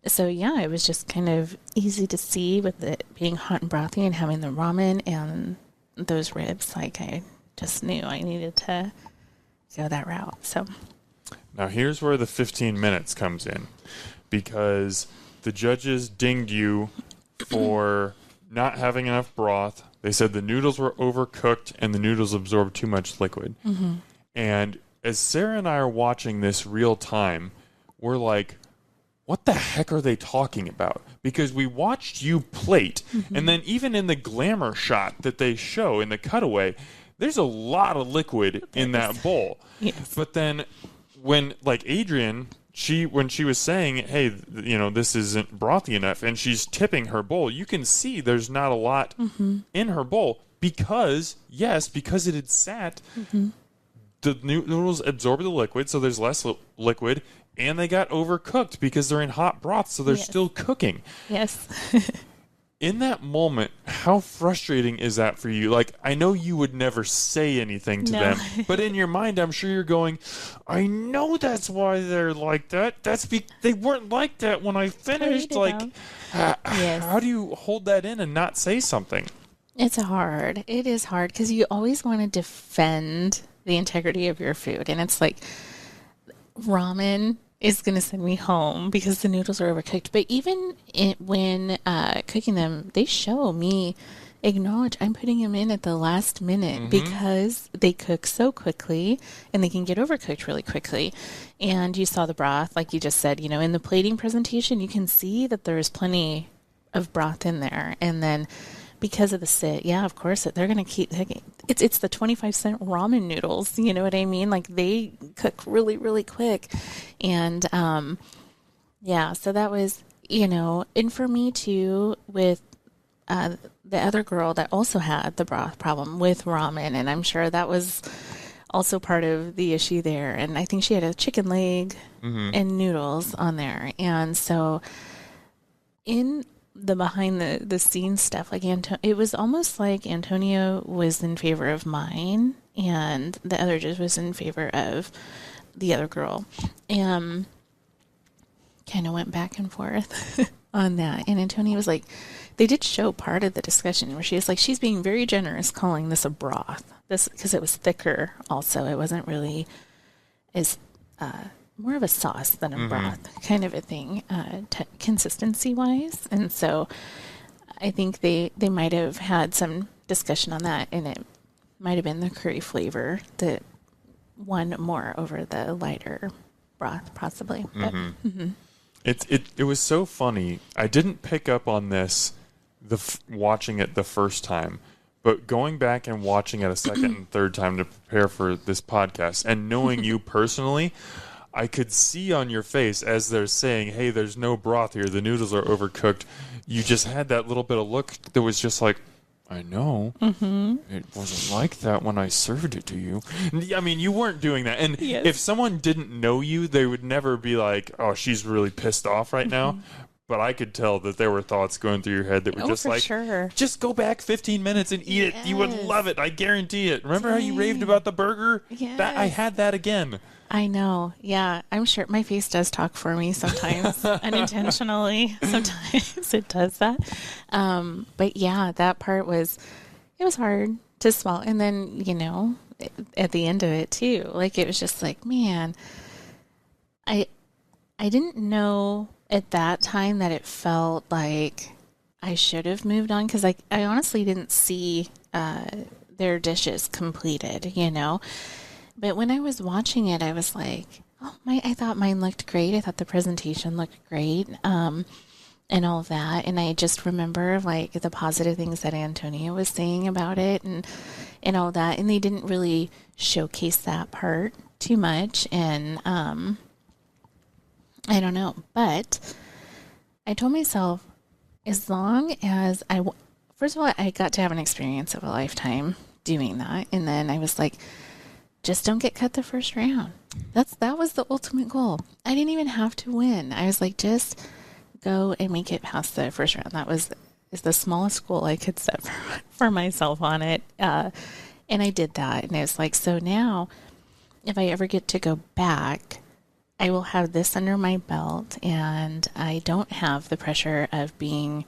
So yeah, it was just kind of easy to see with it being hot and brothy and having the ramen and those ribs. Like I just knew I needed to go that route. So now here's where the 15 minutes comes in, because the judges dinged you for not having enough broth. They said the noodles were overcooked and the noodles absorbed too much liquid. Mm-hmm. And as Sarah and I are watching this real time, we're like, what the heck are they talking about? Because we watched you plate, and then even in the glamour shot that they show in the cutaway, there's a lot of liquid in that bowl. Yes. But then when, like Adrienne, when she was saying, hey, this isn't brothy enough, and she's tipping her bowl, you can see there's not a lot in her bowl because it had sat, the noodles absorb the liquid, so there's less liquid, and they got overcooked because they're in hot broth, so they're still cooking. Yes. In that moment, how frustrating is that for you? Like, I know you would never say anything to them, but in your mind, I'm sure you're going, I know that's why they're like that. They weren't like that when I finished. Like, how do you hold that in and not say something? It's hard. It is hard because you always want to defend the integrity of your food. And it's like ramen is going to send me home because the noodles are overcooked. But even when cooking them, they show me acknowledge I'm putting them in at the last minute because they cook so quickly and they can get overcooked really quickly. And you saw the broth, like you just said, in the plating presentation, you can see that there's plenty of broth in there. And then because of the sit, of course, they're going to keep cooking. It's the 25-cent ramen noodles, you know what I mean? Like they cook really, really quick. And so that was, and for me too, with the other girl that also had the broth problem with ramen, and I'm sure that was also part of the issue there. And I think she had a chicken leg and noodles on there. And so in the behind the scenes stuff, like it was almost like Antonio was in favor of mine and the other just was in favor of the other girl, and kind of went back and forth on that. And Antonio was like, they did show part of the discussion where she was like, she's being very generous calling this a broth, because it was thicker. Also, it wasn't really as more of a sauce than a broth kind of a thing, consistency wise. And so I think they might have had some discussion on that, and it might have been the curry flavor that won more over the lighter broth, possibly. But, It was so funny. I didn't pick up on this watching it the first time, but going back and watching it a second and third time to prepare for this podcast and knowing you personally, I could see on your face as they're saying, hey, there's no broth here, the noodles are overcooked. You just had that little bit of look that was just like, I know. It wasn't like that when I served it to you. I mean, you weren't doing that. And if someone didn't know you, they would never be like, oh, she's really pissed off right now. but I could tell that there were thoughts going through your head that were just for like, sure. just go back 15 minutes and eat it. You would love it. I guarantee it. Remember how you raved about the burger? Yes. That I had that again. I know. Yeah, I'm sure my face does talk for me sometimes, unintentionally. Sometimes it does that. But yeah, that part it was hard to swallow. And then, at the end of it too, like it was just like, man, I didn't know at that time that it felt like I should have moved on, because I honestly didn't see their dishes completed, But when I was watching it, I was like, oh, I thought mine looked great. I thought the presentation looked great, and all of that. And I just remember like the positive things that Antonia was saying about it and all that. And they didn't really showcase that part too much. And I don't know. But I told myself, as long as first of all, I got to have an experience of a lifetime doing that. And then I was like, just don't get cut the first round. That was the ultimate goal. I didn't even have to win. I was like, just go and make it past the first round. That is the smallest goal I could set for myself on it. And I did that. And it was like, so now if I ever get to go back, I will have this under my belt, and I don't have the pressure of being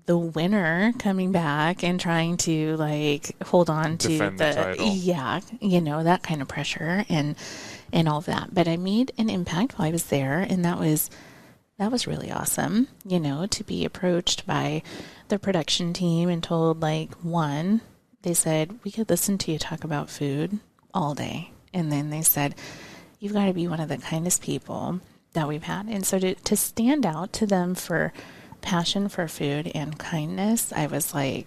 the winner coming back and trying to like hold on to Defend the title. Yeah, that kind of pressure and all of that. But I made an impact while I was there, and that was really awesome, to be approached by the production team and told like, one, they said, we could listen to you talk about food all day. And then they said, you've got to be one of the kindest people that we've had. And so to stand out to them for passion for food and kindness, I was like,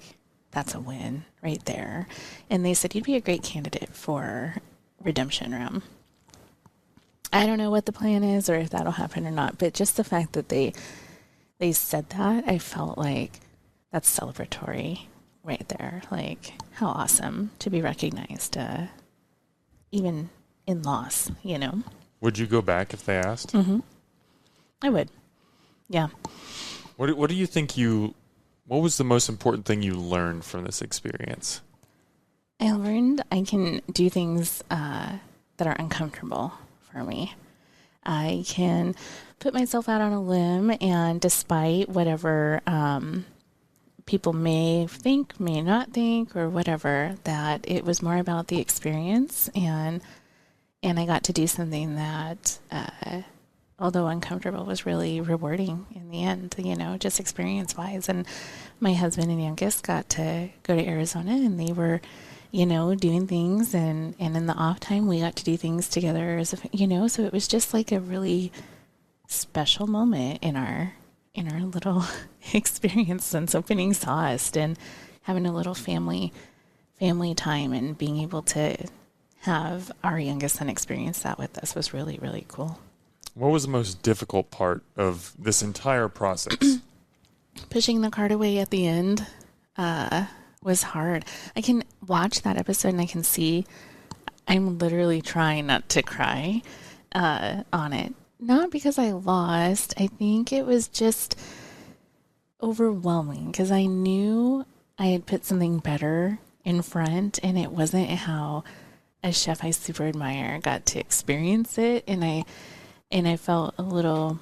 that's a win right there. And they said, you'd be a great candidate for Redemption Room. I don't know what the plan is or if that'll happen or not, but just the fact that they said that, I felt like that's celebratory right there. Like, how awesome to be recognized, even in loss, Would you go back if they asked? Mm-hmm. I would. Yeah. What do you think what was the most important thing you learned from this experience? I learned I can do things that are uncomfortable for me. I can put myself out on a limb, and despite whatever people may think, may not think, or whatever, that it was more about the experience, and I got to do something that, although uncomfortable, was really rewarding in the end, just experience-wise. And my husband and youngest got to go to Arizona, and they were, doing things, and in the off time, we got to do things together, so it was just like a really special moment in our little experience since opening Sauced, and having a little family time, and being able to have our youngest son experience that with us was really, really cool. What was the most difficult part of this entire process? Pushing the cart away at the end was hard. I can watch that episode and I can see I'm literally trying not to cry on it. Not because I lost. I think it was just overwhelming because I knew I had put something better in front, and it wasn't how a chef I super admire got to experience it. And I felt a little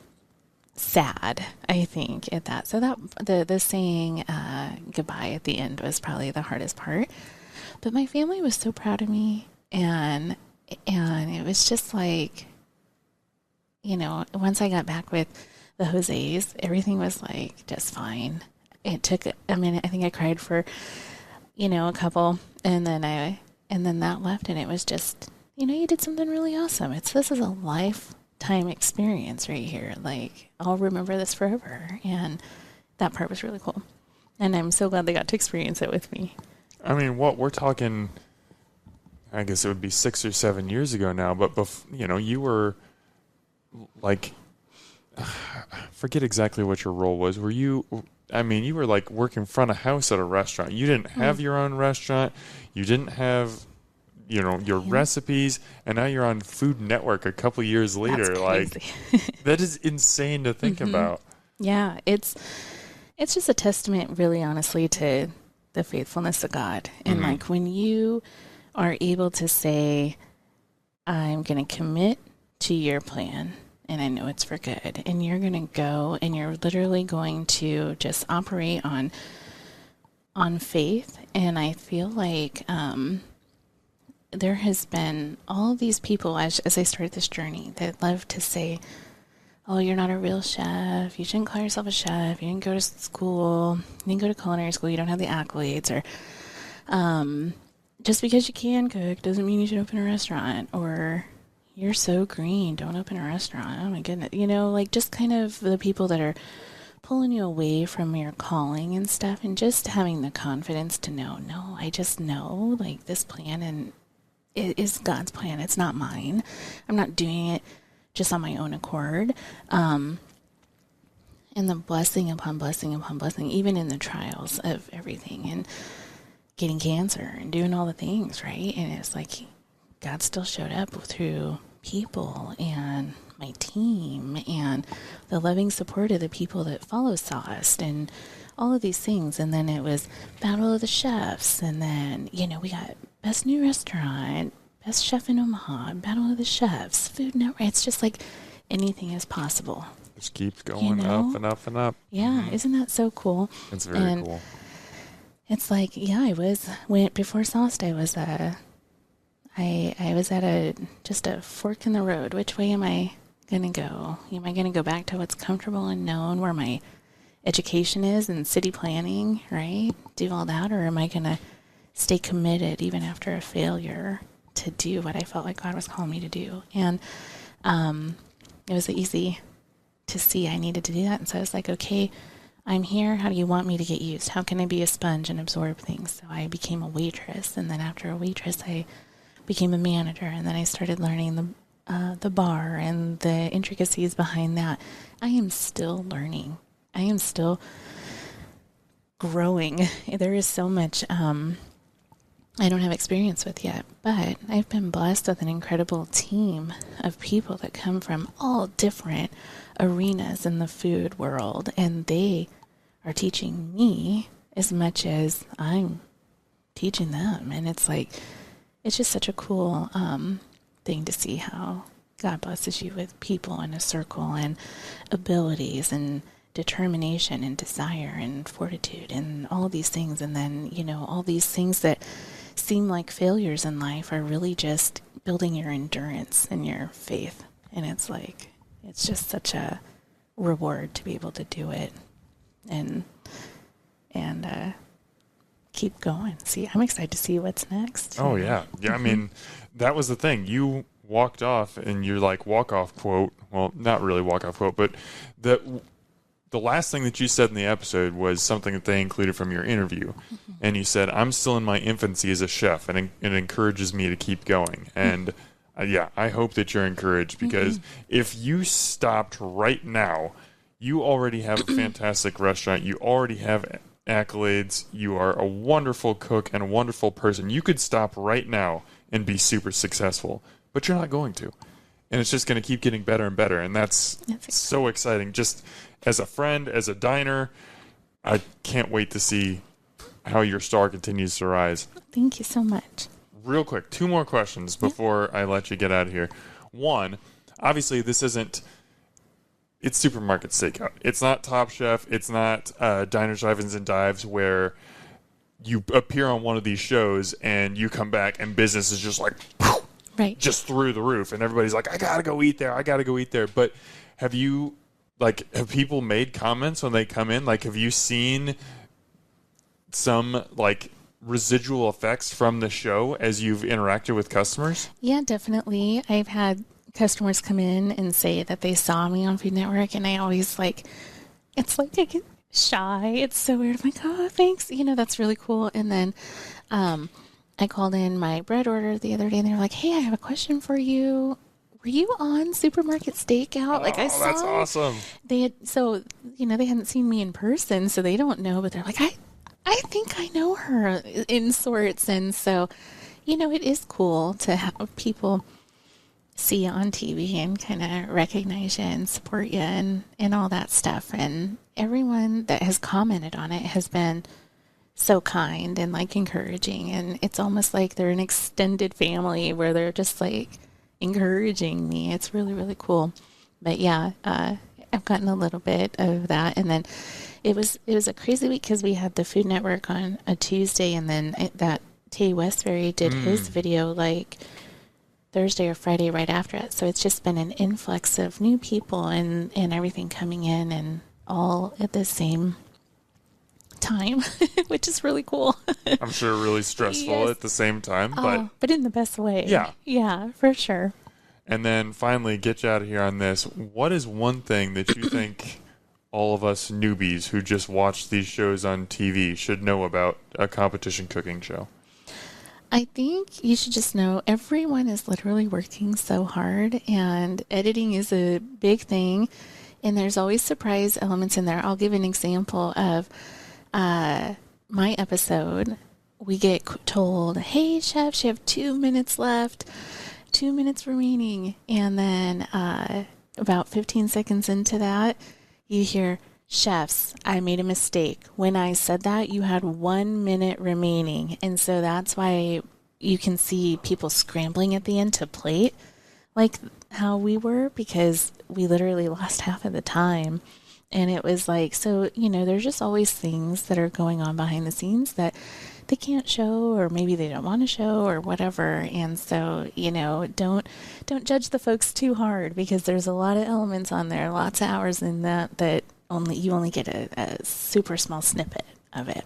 sad, I think, at that. So that the saying goodbye at the end was probably the hardest part. But my family was so proud of me, and it was just like, once I got back with the Jose's, everything was like just fine. It took a minute. I think I cried for, a couple, and then that left, and it was just, you did something really awesome. This is a lifetime experience right here. Like, I'll remember this forever. And that part was really cool. And I'm so glad they got to experience it with me. I mean, we're talking, I guess it would be 6 or 7 years ago now, but you were like, forget exactly what your role was. You were like working front of house at a restaurant. You didn't have your own restaurant. You didn't have, your recipes, and now you're on Food Network a couple years later. Like, that is insane to think about. Yeah, it's just a testament, really, honestly, to the faithfulness of God. And like when you are able to say, I'm going to commit to your plan, and I know it's for good, and you're going to go and you're literally going to just operate on faith. And I feel like there has been all these people as I started this journey that love to say, oh, you're not a real chef. You shouldn't call yourself a chef. You didn't go to school. You didn't go to culinary school. You don't have the accolades. Or just because you can cook doesn't mean you should open a restaurant. Or you're so green, don't open a restaurant. Oh, my goodness. You know, like just kind of the people that are pulling you away from your calling and stuff. And just having the confidence to know, no, I just know, like, this plan, and it is God's plan. It's not mine. I'm not doing it just on my own accord. And the blessing upon blessing upon blessing, even in the trials of everything, and getting cancer and doing all the things, right? And it's like God still showed up through people and my team and the loving support of the people that follow Sauced and all of these things. And then it was Battle of the Chefs. And then, you know, we got Best New Restaurant, Best Chef in Omaha, Battle of the Chefs, Food Network. It's just like anything is possible. Just keeps going up and up and up. Yeah, isn't that so cool? It's very cool. It's like, yeah, before Sauced, I was at just a fork in the road. Which way am I going to go? Am I going to go back to what's comfortable and known, where my education is in city planning, right? Do all that, or am I going to stay committed even after a failure to do what I felt like God was calling me to do? And it was easy to see I needed to do that. And so I was like, okay, I'm here. How do you want me to get used? How can I be a sponge and absorb things? So I became a waitress. And then after a waitress, I became a manager. And then I started learning the bar and the intricacies behind that. I am still learning. I am still growing. There is so much I don't have experience with yet, but I've been blessed with an incredible team of people that come from all different arenas in the food world, and they are teaching me as much as I'm teaching them. And it's like, it's just such a cool thing to see how God blesses you with people in a circle and abilities and determination and desire and fortitude and all these things. And then, you know, all these things that seem like failures in life are really just building your endurance and your faith. And it's like, it's just such a reward to be able to do it and keep going. See, I'm excited to see what's next. Oh yeah. Yeah. I mean, that was the thing. You walked off and your like walk-off quote, well, not really walk-off quote, but the last thing that you said in the episode was something that they included from your interview. Mm-hmm. And you said, I'm still in my infancy as a chef, and it encourages me to keep going. And yeah, I hope that you're encouraged, because if you stopped right now, you already have a fantastic restaurant. You already have accolades. You are a wonderful cook and a wonderful person. You could stop right now and be super successful, but you're not going to. And it's just going to keep getting better and better. And that's so exciting. Just as a friend, as a diner, I can't wait to see how your star continues to rise. Thank you so much. Real quick, 2 more questions before I let you get out of here. One, obviously this isn't, it's Supermarket Stakeout. It's not Top Chef. It's not Diners, Drive-Ins, and Dives, where you appear on one of these shows and you come back and business is just like, right, just through the roof. And everybody's like, I got to go eat there. I got to go eat there. But have people made comments when they come in? Like, have you seen some, like, residual effects from the show as you've interacted with customers? Yeah, definitely. I've had customers come in and say that they saw me on Food Network, and I always it's like I get shy. It's so weird. I'm like, oh, thanks. You know, that's really cool. And then I called in my bread order the other day, and they were like, hey, I have a question for you. Were you on Supermarket Stakeout? I saw. That's awesome. They hadn't seen me in person, so they don't know, but they're like, I think I know her in sorts. And so, you know, it is cool to have people see you on TV and kind of recognize you and support you and all that stuff. And everyone that has commented on it has been so kind and like encouraging. And it's almost like they're an extended family where they're just like encouraging me. It's really, really cool. But yeah, I've gotten a little bit of that. And then it was a crazy week because we had the Food Network on a Tuesday, and then that Tay Westbury did his video like Thursday or Friday right after it. So it's just been an influx of new people and everything coming in and all at the same time, which is really cool. I'm sure really stressful at the same time, but in the best way. Yeah, for sure. And then finally, get you out of here on this. What is one thing that you think all of us newbies who just watch these shows on TV should know about a competition cooking show? I think you should just know everyone is literally working so hard, and editing is a big thing, and there's always surprise elements in there. I'll give an example of my episode. We get told, hey, chefs, you have 2 minutes left, 2 minutes remaining, and then about 15 seconds into that, you hear, chefs, I made a mistake. When I said that, you had 1 minute remaining. And so that's why you can see people scrambling at the end to plate like how we were, because we literally lost half of the time. And it was like, so, there's just always things that are going on behind the scenes that they can't show, or maybe they don't want to show, or whatever. And so, don't judge the folks too hard, because there's a lot of elements on there, lots of hours in that you only get a super small snippet of it.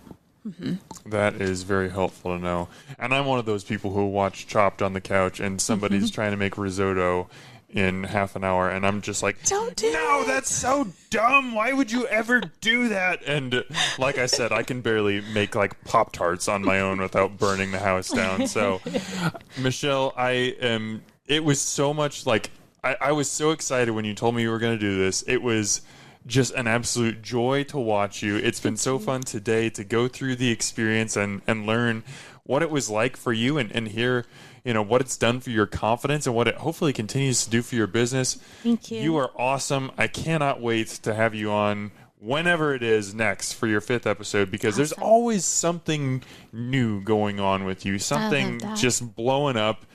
Mm-hmm. That is very helpful to know. And I'm one of those people who watch Chopped on the couch and somebody's trying to make risotto in half an hour, and I'm just like, no, that's so dumb. Why would you ever do that? And like I said, I can barely make like Pop-Tarts on my own without burning the house down. So, Michelle, it was so much like, I was so excited when you told me you were going to do this. It was just an absolute joy to watch you. It's been so fun today to go through the experience and learn what it was like for you and hear, what it's done for your confidence and what it hopefully continues to do for your business. Thank you. You are awesome. I cannot wait to have you on whenever it is next for your 5th episode, because there's always something new going on with you, something just blowing up.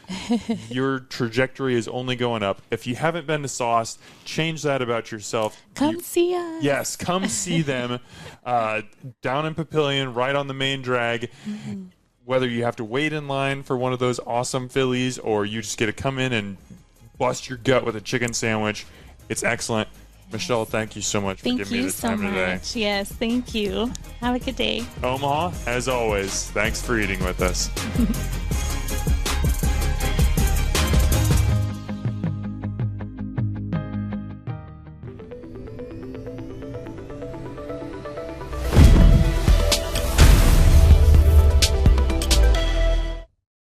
Your trajectory is only going up. If you haven't been to Sauce, change that about yourself. Come see us. Yes, come see them down in Papillion, right on the main drag. Mm-hmm. Whether you have to wait in line for one of those awesome Phillies or you just get to come in and bust your gut with a chicken sandwich, it's excellent. Michelle, thank you so much for giving me the time today. Yes, thank you. Have a good day. Omaha, as always, thanks for eating with us.